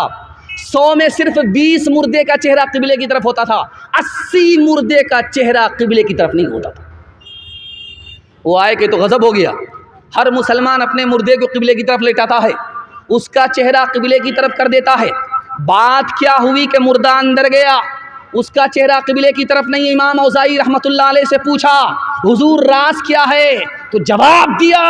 100 में सिर्फ 20 मुर्दे का चेहरा किबले की तरफ होता था, 80 मुर्दे का चेहरा किबले की तरफ नहीं होता था। वो आए कि तो गज़ब हो गया। हर मुसलमान अपने मुर्दे को किबले की तरफ लेटाता है, उसका चेहरा किबले की तरफ कर देता है। बात क्या हुई कि मुर्दा अंदर गया, उसका चेहरा किबले की तरफ नहीं। इमाम औज़ाई रहमतुल्लाह अलैह से पूछा, हुजूर राज क्या है? तो जवाब दिया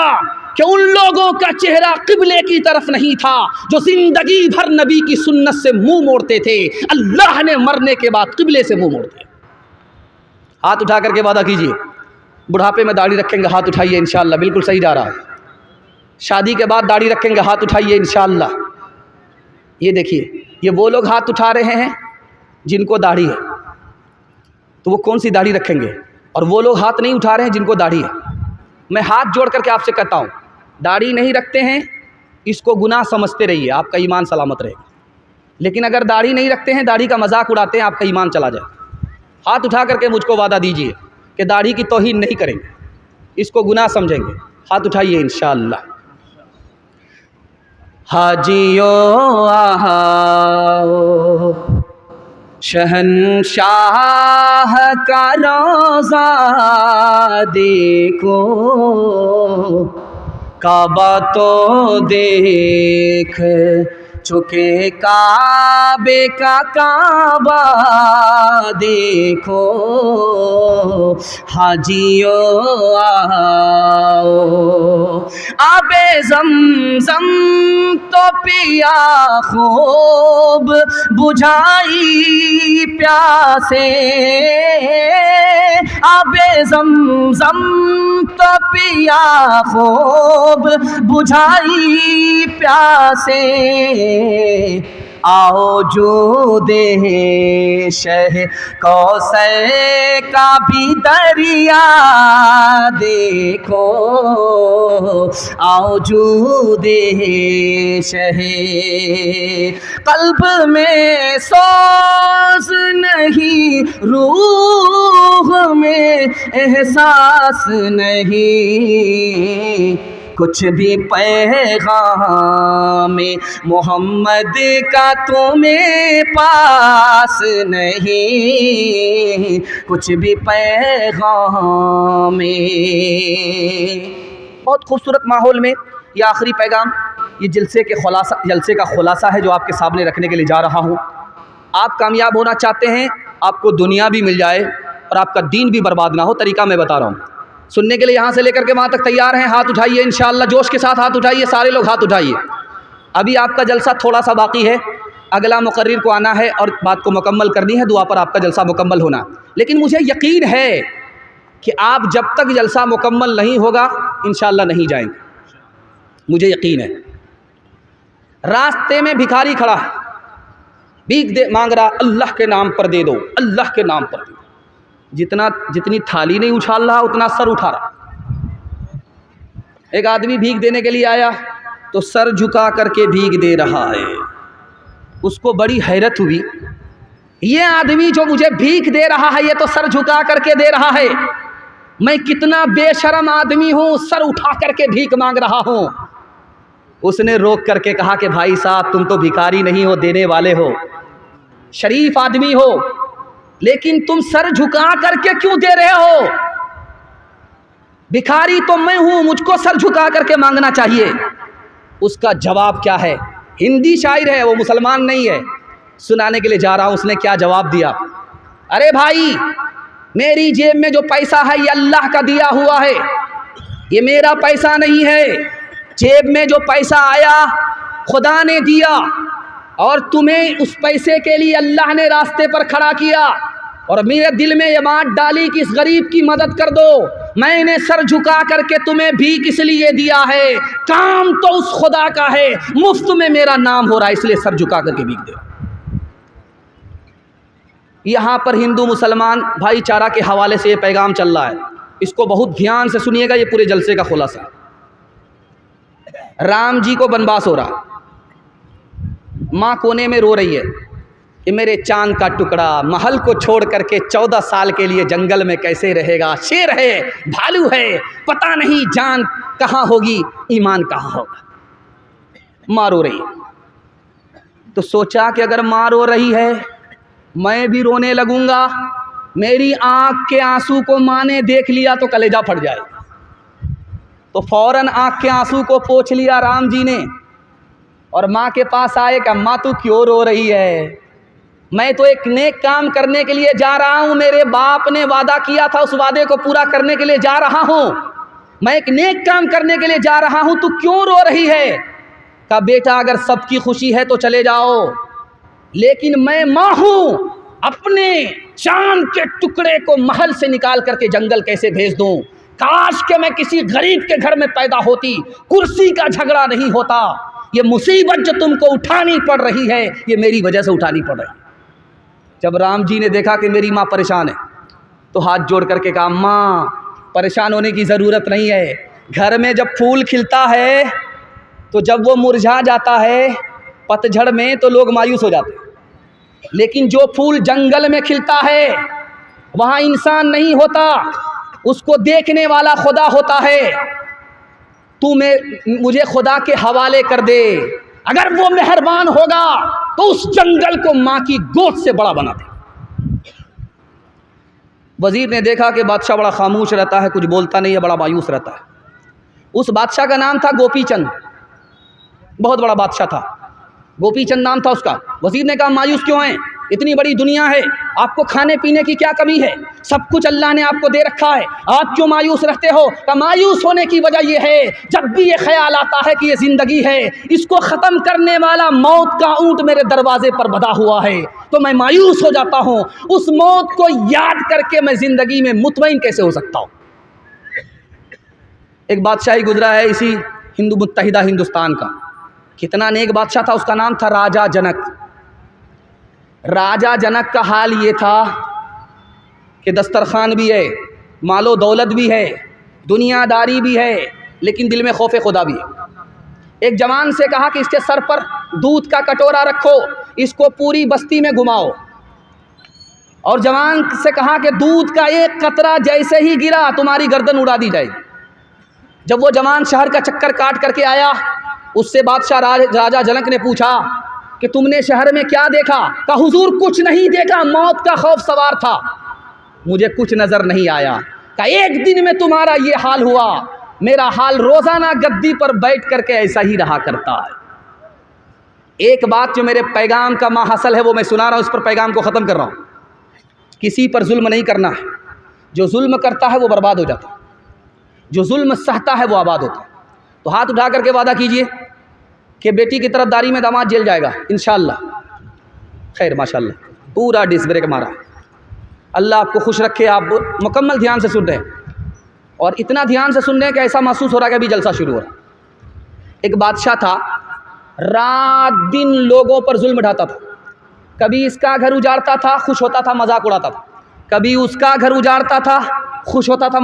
कि उन लोगों का चेहरा किबले की तरफ नहीं था जो जिंदगी भर नबी की सुन्नत से मुंह मोड़ते थे। अल्लाह ने मरने के बाद किबले से मुंह मोड़ दिया। हाथ उठा करके वादा कीजिए, बुढ़ापे में दाढ़ी रखेंगे, हाथ उठाइए इंशाअल्लाह, बिल्कुल सही जा रहा है। शादी के बाद दाढ़ी रखेंगे, हाथ उठाइए इंशाअल्लाह। ये देखिए, ये वो लोग हाथ उठा रहे हैं जिनको दाढ़ी है, तो वो कौन सी दाढ़ी रखेंगे? और वो लोग हाथ नहीं उठा रहे हैं जिनको दाढ़ी है। मैं हाथ जोड़ करके आपसे कहता हूँ, दाढ़ी नहीं रखते हैं इसको गुनाह समझते रहिए, आपका ईमान सलामत रहेगा। लेकिन अगर दाढ़ी नहीं रखते हैं, दाढ़ी का मजाक उड़ाते हैं, आपका ईमान चला जाए। हाथ उठा करके मुझको वादा दीजिए कि दाढ़ी की तौहीन नहीं करेंगे, इसको गुनाह समझेंगे। हाथ उठाइए इंशाअल्लाह। हाजियों आओ, शहंशाह का रोज़ा देखो, काबा तो देख चुके, काबे का काबा देखो। हाजियों आओ, आबे ज़मज़म तो पिया खूब बुझाई प्यासे, आबे ज़मज़म तो पिया खूब बुझाई प्यासे। आओ जो दे शह कौसर का भी दरिया देखो, आओ जो दे शह। कल्ब में सोज नहीं, रूह में एहसास नहीं, कुछ भी पैगाम मोहम्मद का तुम्हें पास नहीं, कुछ भी पैगाम। बहुत खूबसूरत माहौल में ये आखिरी पैगाम, ये जलसे का खुलासा है जो आपके सामने रखने के लिए जा रहा हूँ। आप कामयाब होना चाहते हैं, आपको दुनिया भी मिल जाए और आपका दीन भी बर्बाद ना हो, तरीका मैं बता रहा हूँ। सुनने के लिए यहाँ से लेकर के वहाँ तक तैयार हैं? हाथ उठाइए इंशाअल्लाह, जोश के साथ हाथ उठाइए, सारे लोग हाथ उठाइए। अभी आपका जलसा थोड़ा सा बाकी है, अगला मुकर्रिर को आना है और बात को मुकम्मल करनी है, दुआ पर आपका जलसा मुकम्मल होना। लेकिन मुझे यकीन है कि आप जब तक जलसा मुकम्मल नहीं होगा इंशाअल्लाह नहीं जाएंगे, मुझे यकीन है। रास्ते में भिखारी खड़ा है, भीख दे मांग रहा, अल्लाह के नाम पर दे दो, अल्लाह के नाम पर दे दो। जितनी थाली नहीं उछाल रहा उतना सर उठा रहा। एक आदमी भीख देने के लिए आया तो सर झुका करके भीख दे रहा है। उसको बड़ी हैरत हुई, ये आदमी जो मुझे भीख दे रहा है ये तो सर झुका करके दे रहा है, मैं कितना बेशर्म आदमी हूँ, सर उठा करके भीख मांग रहा हूँ। उसने रोक करके कहा कि भाई साहब तुम तो भिखारी नहीं हो, देने वाले हो, शरीफ आदमी हो, लेकिन तुम सर झुका करके क्यों दे रहे हो? भिखारी तो मैं हूं, मुझको सर झुका करके मांगना चाहिए। उसका जवाब क्या है? हिंदी शायर है वो, मुसलमान नहीं है, सुनाने के लिए जा रहा हूं। उसने क्या जवाब दिया? अरे भाई, मेरी जेब में जो पैसा है ये अल्लाह का दिया हुआ है, ये मेरा पैसा नहीं है। जेब में जो पैसा आया खुदा ने दिया, और तुम्हें उस पैसे के लिए अल्लाह ने रास्ते पर खड़ा किया, और मेरे दिल में ये बात डाली कि इस गरीब की मदद कर दो। मैंने सर झुका करके तुम्हें भीख इसलिए दिया है, काम तो उस खुदा का है, मुफ्त में मेरा नाम हो रहा है, इसलिए सर झुका करके भीख दे। यहाँ पर हिंदू मुसलमान भाईचारा के हवाले से ये पैगाम चल रहा है, इसको बहुत ध्यान से सुनिएगा, ये पूरे जलसे का खुलासा। राम जी को वनवास हो रहा, माँ कोने में रो रही है कि मेरे चांद का टुकड़ा महल को छोड़ करके 14 साल के लिए जंगल में कैसे रहेगा? शेर है, भालू है, पता नहीं जान कहाँ होगी, ईमान कहाँ होगा। माँ रो रही है। तो सोचा कि अगर माँ रो रही है मैं भी रोने लगूंगा, मेरी आँख के आंसू को माँ ने देख लिया तो कलेजा फट जाए। तो फौरन आँख के आंसू को पोंछ लिया राम जी ने, और माँ के पास आए कि माँ तू क्यों रो रही है? मैं तो एक नेक काम करने के लिए जा रहा हूँ, मेरे बाप ने वादा किया था, उस वादे को पूरा करने के लिए जा रहा हूँ, मैं एक नेक काम करने के लिए जा रहा हूँ, तू क्यों रो रही है? कहा बेटा अगर सबकी खुशी है तो चले जाओ, लेकिन मैं माँ हूँ, अपने चांद के टुकड़े को महल से निकाल करके जंगल कैसे भेज दूँ? काश के मैं किसी गरीब के घर में पैदा होती, कुर्सी का झगड़ा नहीं होता। ये मुसीबत जो तुमको उठानी पड़ रही है ये मेरी वजह से उठानी पड़ रही है। जब राम जी ने देखा कि मेरी माँ परेशान है तो हाथ जोड़ करके कहा, माँ परेशान होने की ज़रूरत नहीं है। घर में जब फूल खिलता है तो जब वो मुरझा जाता है पतझड़ में तो लोग मायूस हो जाते हैं, लेकिन जो फूल जंगल में खिलता है वहाँ इंसान नहीं होता, उसको देखने वाला खुदा होता है। तू मुझे खुदा के हवाले कर दे, अगर वो मेहरबान होगा तो उस जंगल को माँ की गोद से बड़ा बना दे। वजीर ने देखा कि बादशाह बड़ा खामोश रहता है, कुछ बोलता नहीं है, बड़ा मायूस रहता है। उस बादशाह का नाम था गोपी चंद, बहुत बड़ा बादशाह था, गोपी चंद नाम था उसका। वजीर ने कहा मायूस क्यों हैं? इतनी बड़ी दुनिया है, आपको खाने पीने की क्या कमी है? सब कुछ अल्लाह ने आपको दे रखा है, आप क्यों मायूस रहते हो? का मायूस होने की वजह यह है, जब भी ये ख्याल आता है कि ये ज़िंदगी है, इसको ख़त्म करने वाला मौत का ऊँट मेरे दरवाजे पर बंधा हुआ है, तो मैं मायूस हो जाता हूँ। उस मौत को याद करके मैं ज़िंदगी में मुतमईन कैसे हो सकता हूँ? एक बादशाही गुजरा है इसी हिंदू मुत्तहिदा हिंदुस्तान का, कितना नेक बादशाह था, उसका नाम था राजा जनक। राजा जनक का हाल ये था कि दस्तरखान भी है, मालो दौलत भी है, दुनियादारी भी है, लेकिन दिल में खौफ खुदा भी है। एक जवान से कहा कि इसके सर पर दूध का कटोरा रखो, इसको पूरी बस्ती में घुमाओ, और जवान से कहा कि दूध का एक कतरा जैसे ही गिरा तुम्हारी गर्दन उड़ा दी जाएगी। जब वो जवान शहर का चक्कर काट करके आया, उससे बादशाह राजा जनक ने पूछा कि तुमने शहर में क्या देखा? कहा हुजूर कुछ नहीं देखा, मौत का खौफ सवार था, मुझे कुछ नज़र नहीं आया। कहा एक दिन में तुम्हारा ये हाल हुआ, मेरा हाल रोज़ाना गद्दी पर बैठ करके ऐसा ही रहा करता है। एक बात जो मेरे पैगाम का माहसल है वो मैं सुना रहा हूँ, उस पर पैगाम को ख़त्म कर रहा हूँ। किसी पर जुल्म नहीं करना है, जो जुल्म करता है वो बर्बाद हो जाता है, जो जुल्म सहता है वो आबाद होता है। तो हाथ उठा करके वादा कीजिए कि बेटी की तरफदारी में दामाद जेल जाएगा इंशाअल्लाह। खैर माशाअल्लाह, पूरा डिस ब्रेक मारा। अल्लाह आपको खुश रखे, आप मुकम्मल ध्यान से सुन रहे हैं, और इतना ध्यान से सुन रहे हैं कि ऐसा महसूस हो रहा है कि अभी जलसा शुरू हो रहा है। एक बादशाह था, रात दिन लोगों पर जुल्म ढाता था, कभी इसका घर उजाड़ता था, खुश होता था, मजाक उड़ाता था, कभी उसका घर उजाड़ता था, खुश होता था,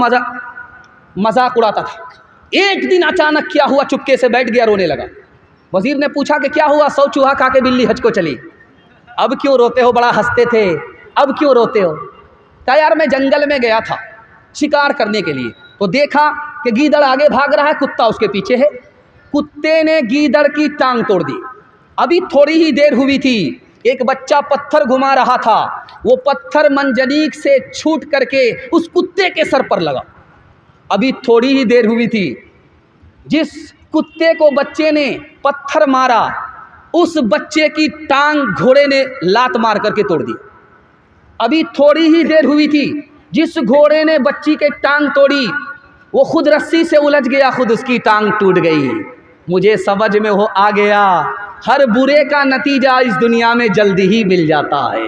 मजाक उड़ाता था। एक दिन अचानक क्या हुआ, चुपके से बैठ गया, रोने लगा। वजीर ने पूछा कि क्या हुआ? 100 चूहा खा के बिल्ली हज को चली। अब क्यों रोते हो? बड़ा हंसते थे, अब क्यों रोते हो? कहा यार मैं जंगल में गया था शिकार करने के लिए, तो देखा कि गीदड़ आगे भाग रहा है, कुत्ता उसके पीछे है। कुत्ते ने गीदड़ की टांग तोड़ दी। अभी थोड़ी ही देर हुई थी, एक बच्चा पत्थर घुमा रहा था, वो पत्थर मंजनीक से छूट करके उस कुत्ते के सर पर लगा। अभी थोड़ी ही देर हुई थी, जिस कुत्ते को बच्चे ने पत्थर मारा, उस बच्चे की टांग घोड़े ने लात मार करके तोड़ दी। अभी थोड़ी ही देर हुई थी, जिस घोड़े ने बच्ची के टांग तोड़ी, वो खुद रस्सी से उलझ गया, खुद उसकी टांग टूट गई। मुझे समझ में हो आ गया, हर बुरे का नतीजा इस दुनिया में जल्दी ही मिल जाता है।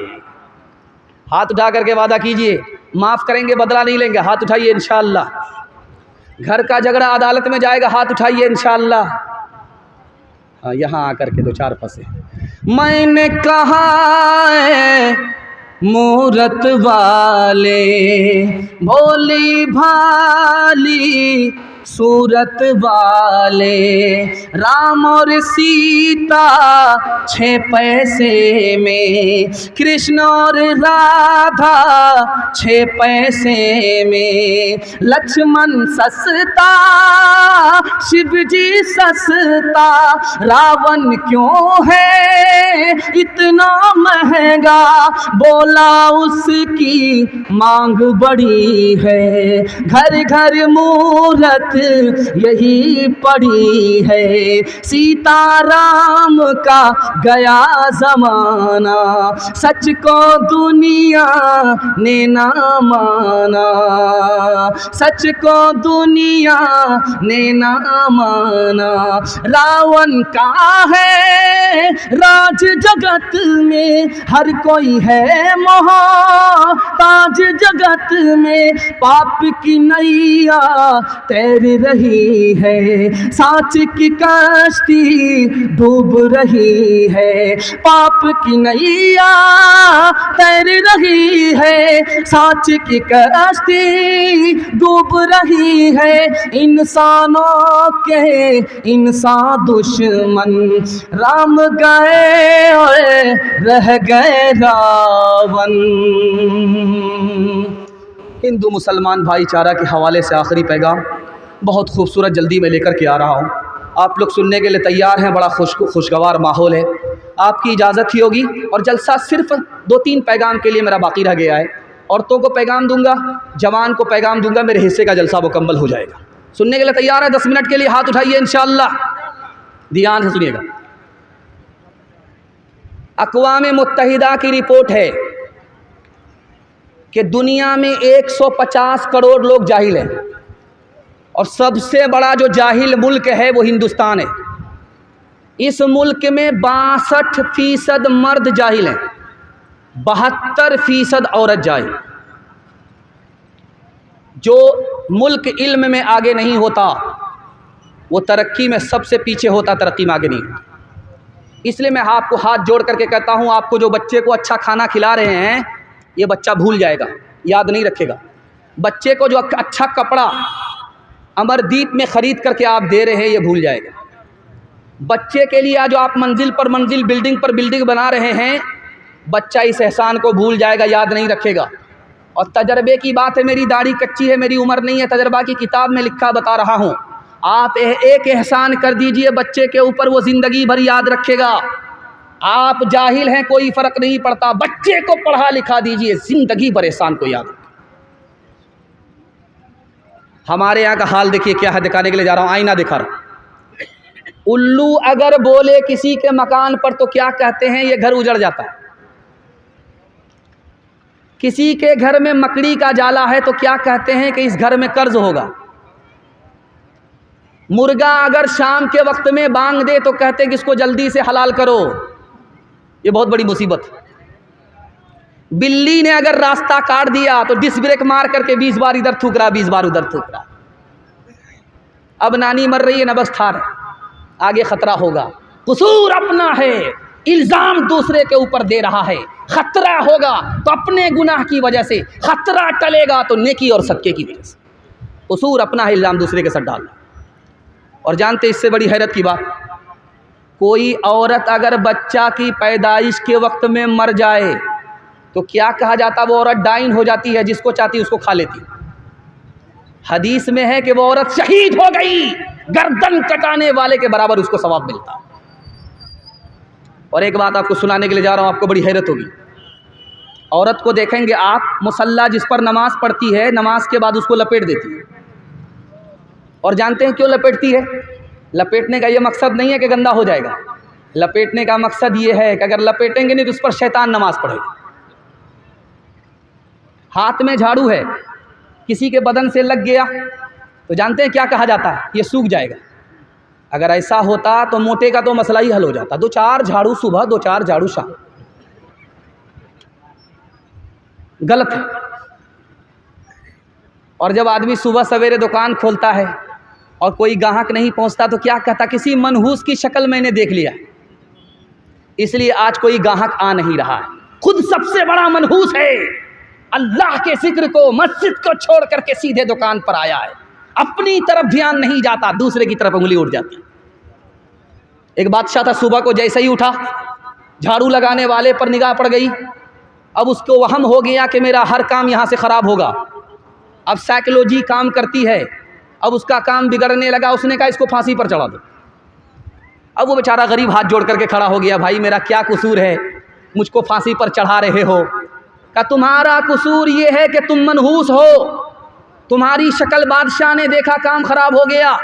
हाथ उठा करके वादा कीजिए, माफ़ करेंगे, बदला नहीं लेंगे। हाथ उठाइए इंशाअल्लाह। घर का झगड़ा अदालत में जाएगा, हाथ उठाइए इंशाअल्लाह। हाँ, यहाँ आकर के 2-4 फंसे। मैंने कहा है मूरत वाले, भोली भाली सूरत वाले, राम और सीता 6 पैसे में, कृष्ण और राधा 6 पैसे में, लक्ष्मण सस्ता शिव जी सस्ता, रावण क्यों है इतना महंगा, बोला उसकी मांग बड़ी है, घर घर मूरत यही पड़ी है, सीताराम का गया जमाना, सच को दुनिया ने ना माना, सच को दुनिया ने ना माना, रावण का है राज जगत में, हर कोई है मोहताज जगत में, पाप की नैया तैर रही है, सांच की कश्ती डूब रही है, पाप की नैया तैर रही है, सांच की कश्ती डूब रही है, इंसानों के इंसान दुश्मन, राम गए और रह गए रावण। हिंदू मुसलमान भाईचारा के हवाले से आखिरी पैगाम बहुत खूबसूरत जल्दी में लेकर के आ रहा हूँ। आप लोग सुनने के लिए तैयार हैं? बड़ा खुशगवार माहौल है, आपकी इजाज़त ही होगी। और जलसा सिर्फ 2-3 पैगाम के लिए मेरा बाकी रह गया है। औरतों को पैगाम दूंगा, जवान को पैगाम दूंगा, मेरे हिस्से का जलसा मुकम्मल हो जाएगा। सुनने के लिए तैयार है? 10 मिनट के लिए हाथ उठाइए इंशाअल्लाह, ध्यान से सुनिएगा। अक़वाम मुत्तहिदा की रिपोर्ट है कि दुनिया में 150 करोड़ लोग जाहिल हैं, और सबसे बड़ा जो जाहिल मुल्क है वो हिंदुस्तान है। इस मुल्क में 62% मर्द जाहिल हैं, 72% औरत जाहिल। जो मुल्क इल्म में आगे नहीं होता वो तरक्की में सबसे पीछे होता, तरक्की में आगे नहीं होता। इसलिए मैं आपको हाथ जोड़ करके कहता हूँ, आपको जो बच्चे को अच्छा खाना खिला रहे हैं ये बच्चा भूल जाएगा, याद नहीं रखेगा। बच्चे को जो अच्छा कपड़ा अमरदीप में ख़रीद करके आप दे रहे हैं ये भूल जाएगा। बच्चे के लिए आज जो आप मंजिल पर मंजिल, बिल्डिंग पर बिल्डिंग बना रहे हैं, बच्चा इस एहसान को भूल जाएगा, याद नहीं रखेगा। और तजर्बे की बात है, मेरी दाढ़ी कच्ची है, मेरी उम्र नहीं है, तजर्बा की किताब में लिखा बता रहा हूँ। आप एक एहसान कर दीजिए बच्चे के ऊपर, वो ज़िंदगी भर याद रखेगा। आप जाहिल हैं कोई फ़र्क नहीं पड़ता, बच्चे को पढ़ा लिखा दीजिए, ज़िंदगी भर एहसान को याद रखेगा। हमारे यहाँ का हाल देखिए क्या है, दिखाने के लिए जा रहा हूँ, आईना दिखा रहा हूँ। उल्लू अगर बोले किसी के मकान पर तो क्या कहते हैं? ये घर उजड़ जाता है। किसी के घर में मकड़ी का जाला है तो क्या कहते हैं? कि इस घर में कर्ज होगा। मुर्गा अगर शाम के वक्त में बांग दे तो कहते हैं कि इसको जल्दी से हलाल करो, ये बहुत बड़ी मुसीबत है। बिल्ली ने अगर रास्ता काट दिया तो डिस्क ब्रेक मार करके 20 बार इधर थूक रहा, 20 बार उधर थूक रहा। अब नानी मर रही है, नबस थार है, आगे खतरा होगा। कसूर अपना है, इल्ज़ाम दूसरे के ऊपर दे रहा है। खतरा होगा तो अपने गुनाह की वजह से, खतरा टलेगा तो नेकी और सदके की वजह से। कसूर अपना है, इल्ज़ाम दूसरे के सर डालना। और जानते इससे बड़ी हैरत की बात, कोई औरत अगर बच्चा की पैदाइश के वक्त में मर जाए तो क्या कहा जाता, वो औरत डाइन हो जाती है, जिसको चाहती उसको खा लेती। हदीस में है कि वो औरत शहीद हो गई, गर्दन कटाने वाले के बराबर उसको सवाब मिलता। और एक बात आपको सुनाने के लिए जा रहा हूँ, आपको बड़ी हैरत होगी। औरत को देखेंगे आप, मुसल्ला जिस पर नमाज पढ़ती है, नमाज के बाद उसको लपेट देती है। और जानते हैं क्यों लपेटती है? लपेटने का ये मकसद नहीं है कि गंदा हो जाएगा, लपेटने का मकसद ये है कि अगर लपेटेंगे नहीं तो उस पर शैतान नमाज पढ़ेगा। हाथ में झाड़ू है, किसी के बदन से लग गया तो जानते हैं क्या कहा जाता है, ये सूख जाएगा। अगर ऐसा होता तो मोटे का तो मसला ही हल हो जाता, 2-4 झाड़ू सुबह, 2-4 झाड़ू शाम। गलत है। और जब आदमी सुबह सवेरे दुकान खोलता है और कोई ग्राहक नहीं पहुंचता तो क्या कहता, किसी मनहूस की शक्ल मैंने देख लिया, इसलिए आज कोई ग्राहक आ नहीं रहा है। खुद सबसे बड़ा मनहूस है, अल्लाह के जिक्र को, मस्जिद को छोड़ करके सीधे दुकान पर आया है। अपनी तरफ ध्यान नहीं जाता, दूसरे की तरफ उंगली उठ जाती। एक बादशाह था, सुबह को जैसे ही उठा, झाड़ू लगाने वाले पर निगाह पड़ गई। अब उसको वहम हो गया कि मेरा हर काम यहाँ से ख़राब होगा। अब साइकोलॉजी काम करती है, अब उसका काम बिगड़ने लगा। उसने कहा इसको फांसी पर चढ़ा दो। अब वो बेचारा गरीब हाथ जोड़ करके खड़ा हो गया, भाई मेरा क्या कसूर है, मुझको फांसी पर चढ़ा रहे हो? का तुम्हारा कसूर ये है कि तुम मनहूस हो, तुम्हारी शक्ल बादशाह ने देखा, काम खराब हो गया।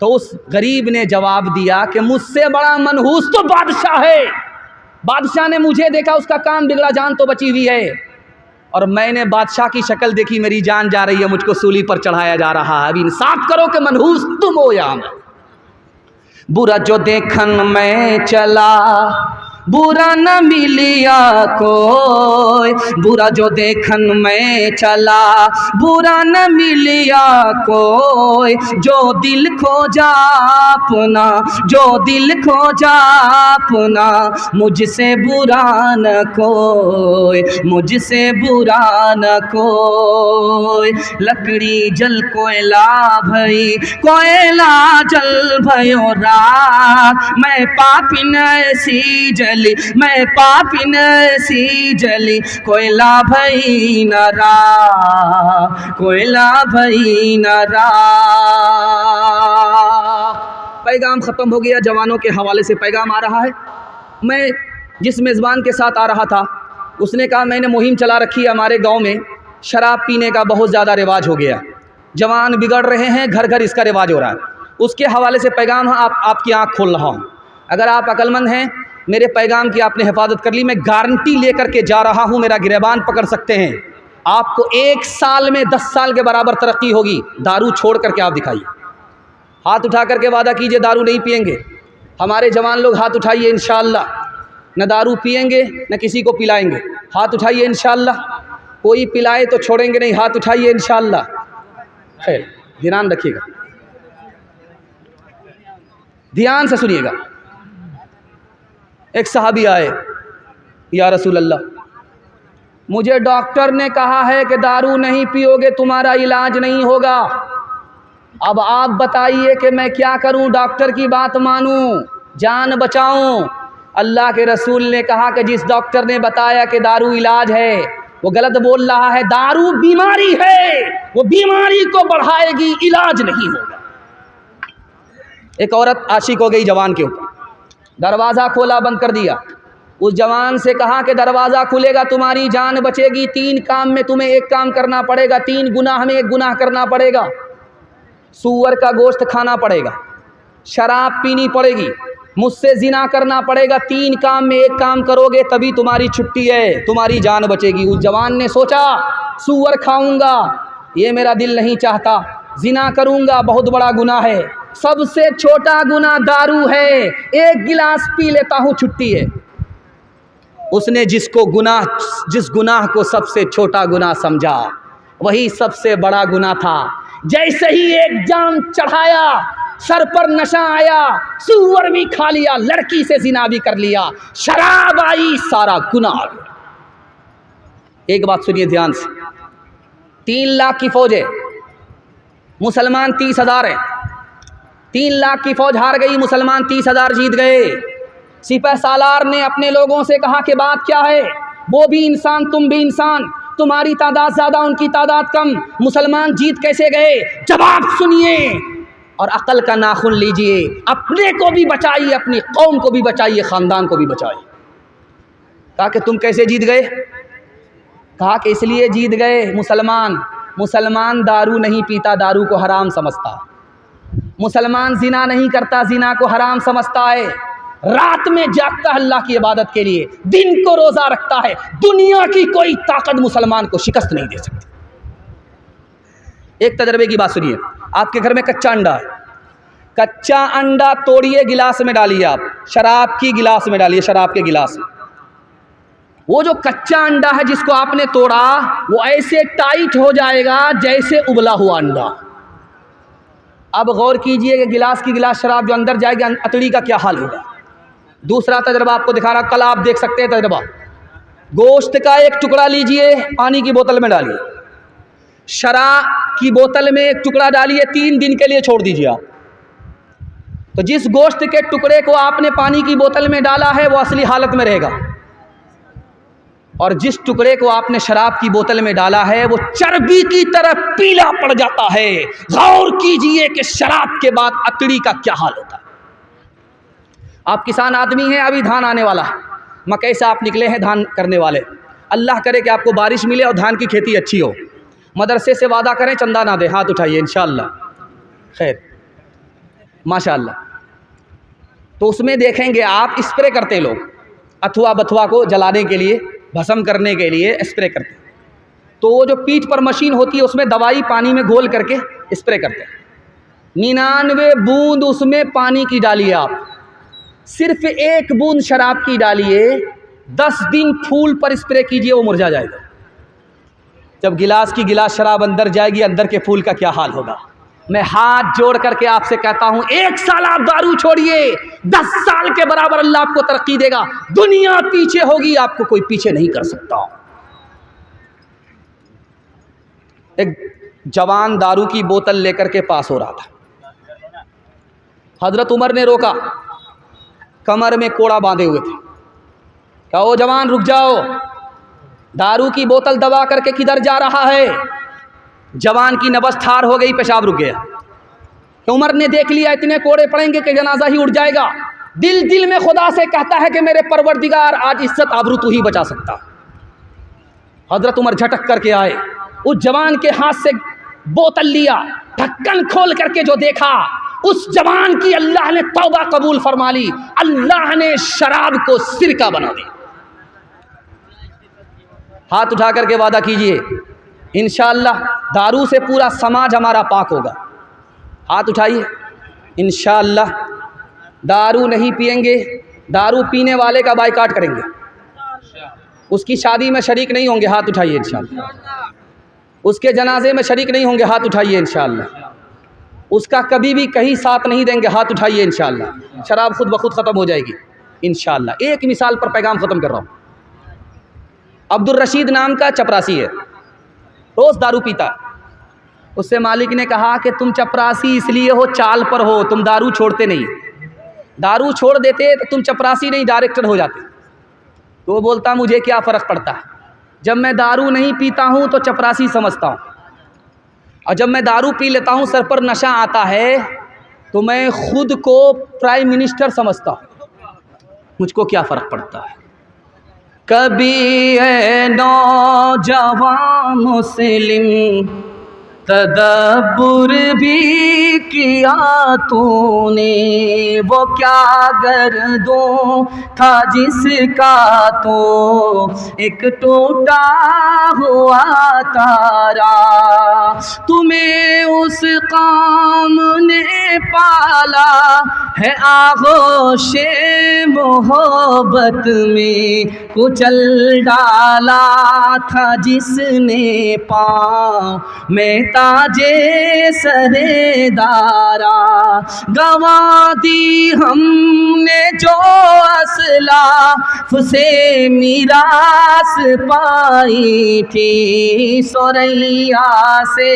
तो उस गरीब ने जवाब दिया कि मुझसे बड़ा मनहूस तो बादशाह है, बादशाह ने मुझे देखा, उसका काम बिगड़ा, जान तो बची हुई है, और मैंने बादशाह की शक्ल देखी, मेरी जान जा रही है, मुझको सूली पर चढ़ाया जा रहा है। अभी इंसाफ करो कि मनहूस तुम हो या मैं। बुरा जो देखन में चला, बुरा न मिलिया कोई, बुरा जो देखन में चला, बुरा न मिलिया कोई। जो दिल खोजा अपना, जो दिल खोजा अपना, मुझसे बुरा न कोई, मुझसे बुरा न कोई। लकड़ी जल कोयला भई, कोयला जल भयो राख, मैं पापिन ऐसी जली, मैं पापिन सी जली, कोयला भई न राख, कोयला भई न राख। पैगाम ख़त्म हो गया। जवानों के हवाले से पैगाम आ रहा है। मैं जिस मेज़बान के साथ आ रहा था, उसने कहा मैंने मुहिम चला रखी है, हमारे गांव में शराब पीने का बहुत ज़्यादा रिवाज हो गया, जवान बिगड़ रहे हैं, घर घर इसका रिवाज हो रहा है। उसके हवाले से पैगाम आपकी आँख खोल रहा हूँ। अगर आप अक्लमंद हैं, मेरे पैगाम की आपने हिफाजत कर ली, मैं गारंटी लेकर के जा रहा हूँ, मेरा गिरबान पकड़ सकते हैं। आपको 1 साल में 10 साल के बराबर तरक्की होगी। दारू छोड़ करके आप दिखाइए, हाथ उठा करके वादा कीजिए दारू नहीं पिएंगे। हमारे जवान लोग हाथ उठाइए, इंशाअल्लाह न दारू पिएंगे न किसी को पिलाएंगे। हाथ उठाइए इंशाअल्लाह। कोई पिलाए तो छोड़ेंगे नहीं, हाथ उठाइए इंशाअल्लाह। खैर, ध्यान रखिएगा, ध्यान से सुनिएगा। एक सहाबी आए, या रसूल अल्लाह, मुझे डॉक्टर ने कहा है कि दारू नहीं पियोगे तुम्हारा इलाज नहीं होगा। अब आप बताइए कि मैं क्या करूं, डॉक्टर की बात मानूं, जान बचाऊं? अल्लाह के रसूल ने कहा कि जिस डॉक्टर ने बताया कि दारू इलाज है वो गलत बोल रहा है। दारू बीमारी है, वो बीमारी को बढ़ाएगी, इलाज नहीं होगा। एक औरत आशिक हो गई जवान के ऊपर, दरवाज़ा खोला, बंद कर दिया। उस जवान से कहा कि दरवाज़ा खुलेगा तुम्हारी जान बचेगी, 3 काम में तुम्हें एक काम करना पड़ेगा, 3 गुनाह में एक गुनाह करना पड़ेगा। सूअर का गोश्त खाना पड़ेगा, शराब पीनी पड़ेगी, मुझसे जिना करना पड़ेगा। 3 काम में एक काम करोगे तभी तुम्हारी छुट्टी है, तुम्हारी जान बचेगी। उस जवान ने सोचा सूअर खाऊंगा, ये मेरा दिल नहीं चाहता, जिना करूंगा, बहुत बड़ा गुनाह है, सबसे छोटा गुनाह दारू है, 1 गिलास पी लेता हूँ, छुट्टी है। उसने जिस गुनाह को सबसे छोटा गुनाह समझा, वही सबसे बड़ा गुनाह था। जैसे ही एक जाम चढ़ाया, सर पर नशा आया, सूअर भी खा लिया, लड़की से जिना भी कर लिया, शराब आई, सारा गुनाह आ गया। एक बात सुनिए ध्यान से, 3 लाख की फौज है, मुसलमान 30,000 है। 3 लाख की फौज हार गई, मुसलमान 30,000 जीत गए। सिपह सालार ने अपने लोगों से कहा कि बात क्या है, वो भी इंसान तुम भी इंसान, तुम्हारी तादाद ज़्यादा उनकी तादाद कम, मुसलमान जीत कैसे गए? जवाब सुनिए और अक्ल का नाखून लीजिए, अपने को भी बचाइए, अपनी कौम को भी बचाइए, ख़ानदान को भी बचाइए। कहा कि तुम कैसे जीत गए? कहा कि इसलिए जीत गए, मुसलमान दारू नहीं पीता, दारू को हराम समझता है। मुसलमान जिना नहीं करता, जिना को हराम समझता है। रात में जागता है अल्लाह की इबादत के लिए, दिन को रोज़ा रखता है। दुनिया की कोई ताकत मुसलमान को शिकस्त नहीं दे सकती। एक तजर्बे की बात सुनिए, आपके घर में कच्चा अंडा है, कच्चा अंडा तोड़िए, गिलास में डालिए, आप शराब की गिलास में डालिए, शराब के गिलास में। वो जो कच्चा अंडा है जिसको आपने तोड़ा, वो ऐसे टाइट हो जाएगा जैसे उबला हुआ अंडा। अब गौर कीजिए कि गिलास की गिलास शराब जो अंदर जाएगी, अतड़ी का क्या हाल होगा। दूसरा तजर्बा आपको दिखा रहा, कल आप देख सकते हैं तजर्बा। गोश्त का एक टुकड़ा लीजिए, पानी की बोतल में डालिए, शराब की बोतल में एक टुकड़ा डालिए, 3 दिन के लिए छोड़ दीजिए आप। तो जिस गोश्त के टुकड़े को आपने पानी की बोतल में डाला है वो असली हालत में रहेगा, और जिस टुकड़े को आपने शराब की बोतल में डाला है वो चर्बी की तरह पीला पड़ जाता है। गौर कीजिए कि शराब के बाद अतड़ी का क्या हाल होता है। आप किसान आदमी हैं, अभी धान आने वाला है, मकई से आप निकले हैं धान करने वाले। अल्लाह करे कि आपको बारिश मिले और धान की खेती अच्छी हो। मदरसे से वादा करें चंदा ना दे, हाथ उठाइए इंशाअल्लाह। खैर माशाअल्लाह। तो उसमें देखेंगे आप स्प्रे करते लोग, अथवा बथुआ को जलाने के लिए, भस्म करने के लिए स्प्रे करते हैं। तो वो जो पीठ पर मशीन होती है उसमें दवाई पानी में घोल करके स्प्रे करते हैं। 99 बूंद उसमें पानी की डालिए आप, सिर्फ 1 बूंद शराब की डालिए, 10 दिन फूल पर स्प्रे कीजिए, वो मुरझा जाएगा। जब गिलास की गिलास शराब अंदर जाएगी, अंदर के फूल का क्या हाल होगा। मैं हाथ जोड़ करके आपसे कहता हूं, 1 साल आप दारू छोड़िए, 10 साल के बराबर अल्लाह आपको तरक्की देगा। दुनिया पीछे होगी, आपको कोई पीछे नहीं कर सकता। एक जवान दारू की बोतल लेकर के पास हो रहा था, हजरत उमर ने रोका, कमर में कोड़ा बांधे हुए थे। कहा ओ जवान रुक जाओ, दारू की बोतल दबा करके किधर जा रहा है। जवान की नबज ठार हो गई, पेशाब रुक गया। तो उमर ने देख लिया इतने कोड़े पड़ेंगे कि जनाजा ही उठ जाएगा। दिल में खुदा से कहता है कि मेरे परवरदिगार आज इज्जत आबरू तू ही बचा सकता। हजरत उमर झटक करके आए, उस जवान के हाथ से बोतल लिया, ढक्कन खोल करके जो देखा, उस जवान की अल्लाह ने तौबा कबूल फरमा ली। अल्लाह ने शराब को सिरका बना दिया। हाथ उठा करके वादा कीजिए, इंशाअल्लाह दारू से पूरा समाज हमारा पाक होगा। हाथ उठाइए, इंशाअल्लाह दारू नहीं पिएंगे, दारू पीने वाले का बाइकाट करेंगे, उसकी शादी में शरीक नहीं होंगे। हाथ उठाइए इंशाअल्लाह। उसके जनाजे में शरीक नहीं होंगे। हाथ उठाइए इंशाअल्लाह। उसका कभी भी कहीं साथ नहीं देंगे। हाथ उठाइए इंशाअल्लाह। शराब खुद ब खुद ख़त्म हो जाएगी इंशाअल्लाह। एक मिसाल पर पैगाम ख़त्म कर रहा हूँ। अब्दुल रशीद नाम का चपरासी है, रोज़ दारू पीता है। उससे मालिक ने कहा कि तुम चपरासी इसलिए हो, चाल पर हो, तुम दारू छोड़ते नहीं। दारू छोड़ देते तो तुम चपरासी नहीं डायरेक्टर हो जाते। तो वो बोलता मुझे क्या फ़र्क पड़ता है, जब मैं दारू नहीं पीता हूँ तो चपरासी समझता हूँ, और जब मैं दारू पी लेता हूँ सर पर नशा आता है तो मैं खुद को प्राइम मिनिस्टर समझता हूँ। मुझको क्या फ़र्क पड़ता है। कभी है नौजवान मुस्लिम तदब्बुर भी किया तूने, वो क्या गर्दों था जिसका तो एक टूटा हुआ तारा। तुम्हें उस काम ने पाला है आगोशे मोहब्बत में कुचल डाला था जिसने पाँव में ताजे सरेदारा गवा दी हमने जो असलाफ से मीरास पाई थी सोरैया से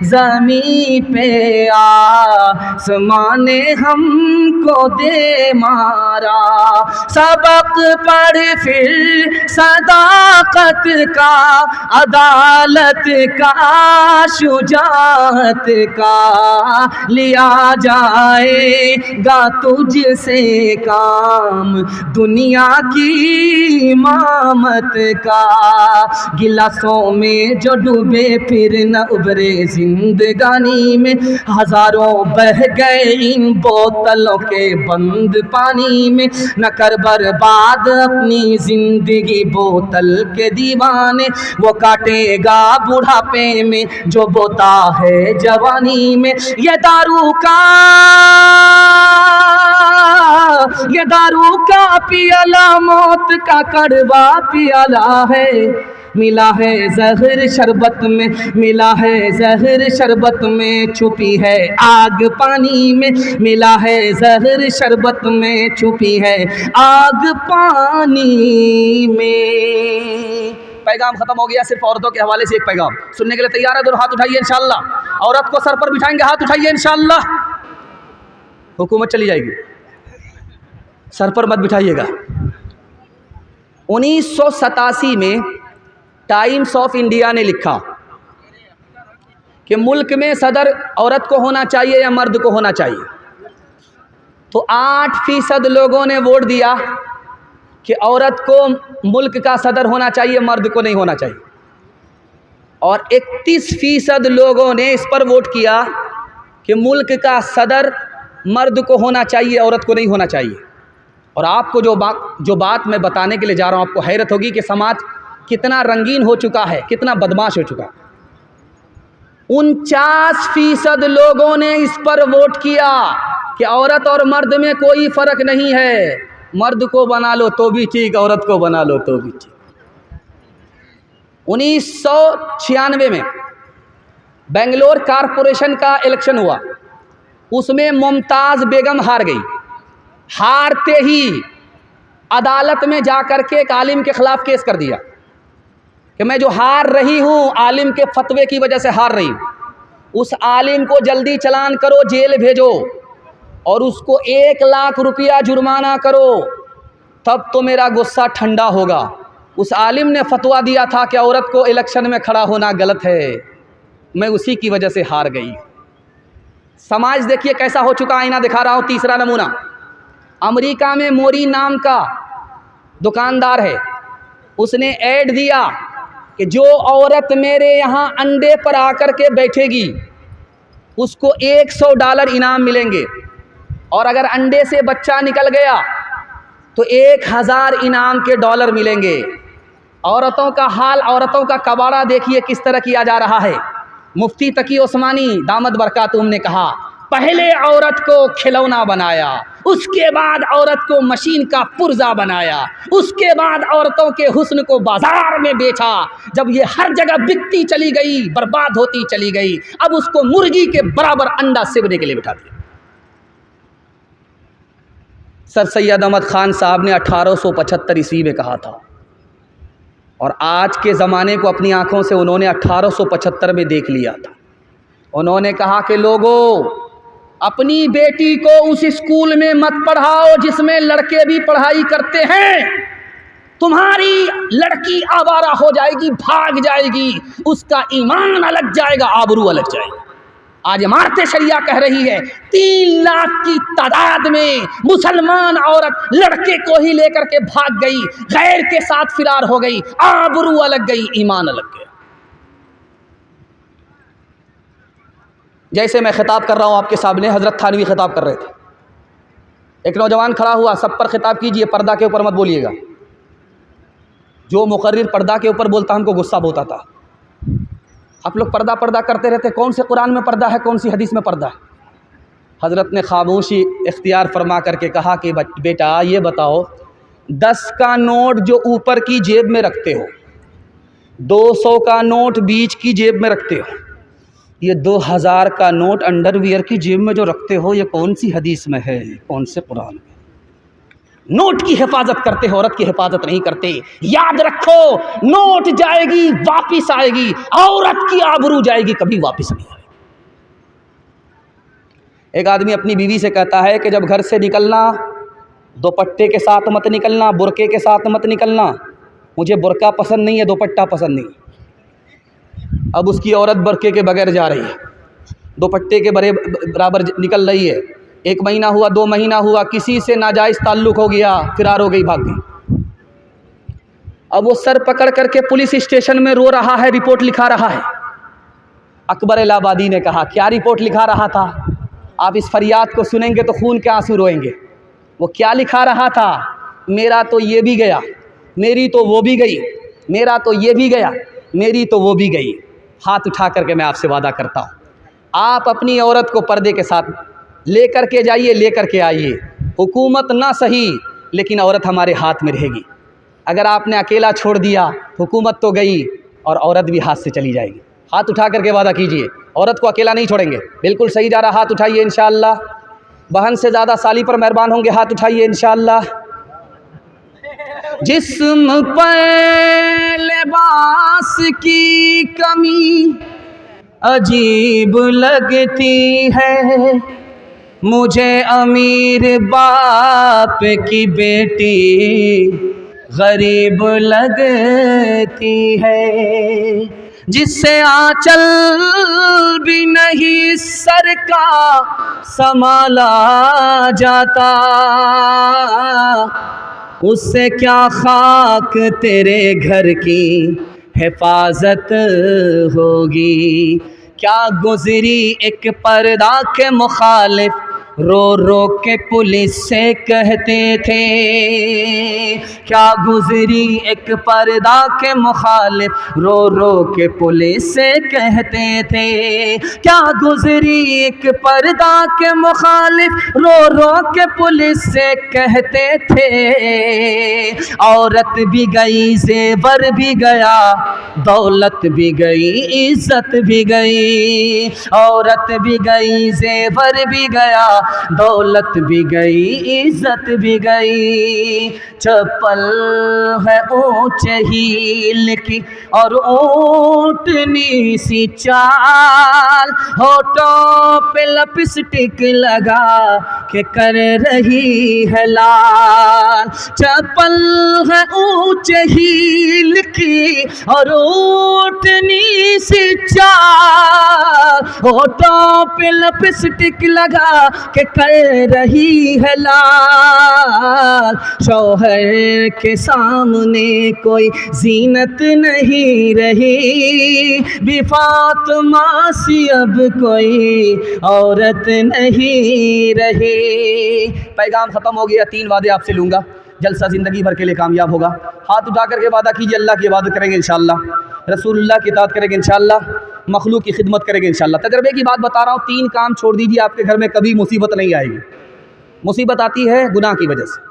ज़मीं पे आसमां ने हमको दे मारा सबक पढ़ फिर सदाकत का अदालत का शुजाअत का लिया जाएगा तुझसे काम दुनिया की इमामत का गिलासों में जो डूबे फिर न उभरे जिंदगानी में हजारों बह गए इन बोतलों के बंद पानी में न कर बर्बाद अपनी जिंदगी बोतल के दीवाने वो काटेगा बुढ़ापे में जो बोता है जवानी में ये दारू का पियाला मौत का कड़वा पियाला है मिला है जहर शरबत में मिला है जहर शरबत में छुपी है आग पानी में मिला है जहर शरबत में छुपी है आग पानी में। पैगाम खत्म हो गया। सिर्फ औरतों के हवाले से एक पैगाम सुनने के लिए तैयार है? दोनों हाथ उठाइए इंशाअल्लाह। औरत को सर पर बिठाएंगे, हाथ उठाइए इंशाअल्लाह। हुकूमत चली जाएगी, सर पर मत बिठाइएगा। 1987 में टाइम्स ऑफ इंडिया ने लिखा कि मुल्क में सदर औरत को होना चाहिए या मर्द को होना चाहिए, तो 8% लोगों ने वोट दिया कि औरत को मुल्क का सदर होना चाहिए, मर्द को नहीं होना चाहिए, और 31% लोगों ने इस पर वोट किया कि मुल्क का सदर मर्द को होना चाहिए, औरत को नहीं होना चाहिए। और आपको जो बात मैं बताने के लिए जा रहा हूँ, आपको हैरत होगी कि समाज कितना रंगीन हो चुका है, कितना बदमाश हो चुका है। 49% लोगों ने इस पर वोट किया कि औरत और मर्द में कोई फ़र्क नहीं है, मर्द को बना लो तो भी ठीक, औरत को बना लो तो भी ठीक। 1996 में बेंगलोर कारपोरेशन का इलेक्शन हुआ, उसमें मुमताज़ बेगम हार गई। हारते ही अदालत में जा कर के एक आलिम के ख़िलाफ़ केस कर दिया कि मैं जो हार रही हूँ, आलिम के फतवे की वजह से हार रही हूँ, उस आलिम को जल्दी चालान करो, जेल भेजो और उसको 1 लाख रुपया जुर्माना करो, तब तो मेरा गुस्सा ठंडा होगा। उस आलिम ने फतवा दिया था कि औरत को इलेक्शन में खड़ा होना गलत है, मैं उसी की वजह से हार गई। समाज देखिए कैसा हो चुका, आईना दिखा रहा हूँ। तीसरा नमूना, अमेरिका में मोरी नाम का दुकानदार है, उसने ऐड दिया कि जो औरत मेरे यहाँ अंडे पर आकर के बैठेगी उसको $100 इनाम मिलेंगे, और अगर अंडे से बच्चा निकल गया तो 1000 इनाम के डॉलर मिलेंगे। औरतों का हाल, औरतों का कबाड़ा देखिए किस तरह किया जा रहा है। मुफ्ती तकी उस्मानी दामद बरकातुहू ने कहा, पहले औरत को खिलौना बनाया, उसके बाद औरत को मशीन का पुर्जा बनाया, उसके बाद औरतों के हुस्न को बाजार में बेचा। जब ये हर जगह बिकती चली गई, बर्बाद होती चली गई, अब उसको मुर्गी के बराबर अंडा सेवने के लिए बिठा दिया। सर सैयद अहमद ख़ान साहब ने 1875 ईस्वी में कहा था, और आज के ज़माने को अपनी आँखों से उन्होंने 1875 में देख लिया था। उन्होंने कहा कि लोगों, अपनी बेटी को उस स्कूल में मत पढ़ाओ जिसमें लड़के भी पढ़ाई करते हैं, तुम्हारी लड़की आवारा हो जाएगी, भाग जाएगी, उसका ईमान अलग जाएगा, आबरू अलग जाएगी। आज इमारत शरिया कह रही है 3 लाख की तादाद में मुसलमान औरत लड़के को ही लेकर के भाग गई, गैर के साथ फिरार हो गई, आबरू अलग गई, ईमान अलग गया। जैसे मैं खिताब कर रहा हूँ आपके सामने, हज़रत थानवी खिताब कर रहे थे। एक नौजवान खड़ा हुआ, सब पर खिताब कीजिए, पर्दा के ऊपर मत बोलिएगा। जो मुकर्रिर पर्दा के ऊपर बोलता हमको गुस्सा बहुत आता। आप लोग पर्दा पर्दा करते रहते, कौन से कुरान में पर्दा है, कौन सी हदीस में पर्दा है? हज़रत ने खामोशी इख्तियार फरमा करके कहा कि बेटा ये बताओ, 10 का नोट जो ऊपर की जेब में रखते हो, 200 का नोट बीच की जेब में रखते हो, ये 2000 का नोट अंडरवियर की जेब में जो रखते हो, ये कौन सी हदीस में है, कौन से कुरान में? नोट की हिफाजत करते हो, औरत की हिफाजत नहीं करते। याद रखो, नोट जाएगी वापिस आएगी, औरत की आबरू जाएगी कभी वापिस नहीं आएगी। एक आदमी अपनी बीवी से कहता है कि जब घर से निकलना दुपट्टे के साथ मत निकलना, बुरके के साथ मत निकलना, मुझे बुरका पसंद नहीं है, दुपट्टा पसंद नहीं। अब उसकी औरत बुरके के बगैर जा रही है, दुपट्टे के बराबर निकल रही है। 1 महीना हुआ, 2 महीना हुआ, किसी से नाजायज़ ताल्लुक़ हो गया, फ़िरार हो गई, भाग गई। अब वो सर पकड़ करके पुलिस स्टेशन में रो रहा है, रिपोर्ट लिखा रहा है। अकबर इलाहाबादी ने कहा, क्या रिपोर्ट लिखा रहा था? आप इस फरियाद को सुनेंगे तो खून के आंसू रोएंगे। वो क्या लिखा रहा था? मेरा तो ये भी गया, मेरी तो वो भी गई, मेरा तो ये भी गया, मेरी तो वो भी गई। हाथ उठा करके मैं आपसे वादा करता हूँ, आप अपनी औरत को पर्दे के साथ लेकर के जाइए, लेकर के आइए। हुकूमत ना सही, लेकिन औरत हमारे हाथ में रहेगी। अगर आपने अकेला छोड़ दिया, हुकूमत तो गई और औरत भी हाथ से चली जाएगी। हाथ उठा करके वादा कीजिए, औरत को अकेला नहीं छोड़ेंगे। बिल्कुल सही जा रहा, हाथ उठाइए इंशाअल्लाह। बहन से ज़्यादा साली पर मेहरबान होंगे, हाथ उठाइए इंशाअल्लाह। जिस्म पर लिबास की कमी अजीब लगती है, मुझे अमीर बाप की बेटी गरीब लगती है। जिससे आंचल भी नहीं सर का संभाला जाता, उससे क्या खाक तेरे घर की हिफाजत होगी। क्या गुजरी एक पर्दा के मुखालिफ रो रो के पुलिस से कहते थे, क्या गुजरी एक पर्दा के मुखालिफ रो रो के पुलिस से कहते थे, क्या गुजरी एक पर्दा के मुखालिफ रो रो के पुलिस से कहते थे। औरत भी गई, जेवर भी गया, दौलत भी गई, इज्जत भी गई। औरत भी गई, जेवर भी गया, दौलत भी गई, इज्जत भी गई। चप्पल है ऊंचे हील की और ऊंटनी सी चाल, होठों पे लिपस्टिक लगा के कर रही है लाल। चप्पल है ऊंचे हील की और ऊंटनी सी चाल, होठों पे लिपस्टिक लगा के कर रही है लाल। शौहर के सामने कोई जीनत नहीं रही, भी फातिमा सी अब कोई औरत नहीं रही। पैगाम ख़त्म हो गया। 3 वादे आपसे लूँगा, जलसा ज़िंदगी भर के लिए कामयाब होगा। हाथ उठा करके वादा कीजिए, अल्लाह की इबादत करेंगे इंशाअल्लाह, रसूलुल्लाह की इताअत करेंगे इंशाअल्लाह, मखलूक की खिदमत करेंगे इंशाअल्लाह। तजर्बे की बात बता रहा हूँ, 3 काम छोड़ दीजिए, आपके घर में कभी मुसीबत नहीं आएगी। मुसीबत आती है गुनाह की वजह से,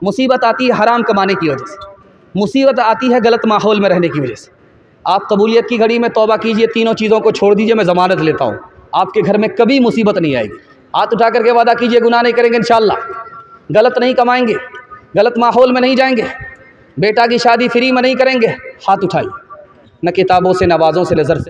मुसीबत आती है हराम कमाने की वजह से, मुसीबत आती है गलत माहौल में रहने की वजह से। आप कबूलियत की घड़ी में तौबा कीजिए, तीनों चीज़ों को छोड़ दीजिए, मैं ज़मानत लेता हूँ आपके घर में कभी मुसीबत नहीं आएगी। हाथ उठा करके वादा कीजिए, गुनाह नहीं करेंगे इंशाअल्लाह, गलत नहीं कमाएंगे, गलत माहौल में नहीं जाएंगे, बेटा की शादी फ्री में नहीं करेंगे। हाथ उठाइए, न किताबों से, नवाज़ों से, नज़र से।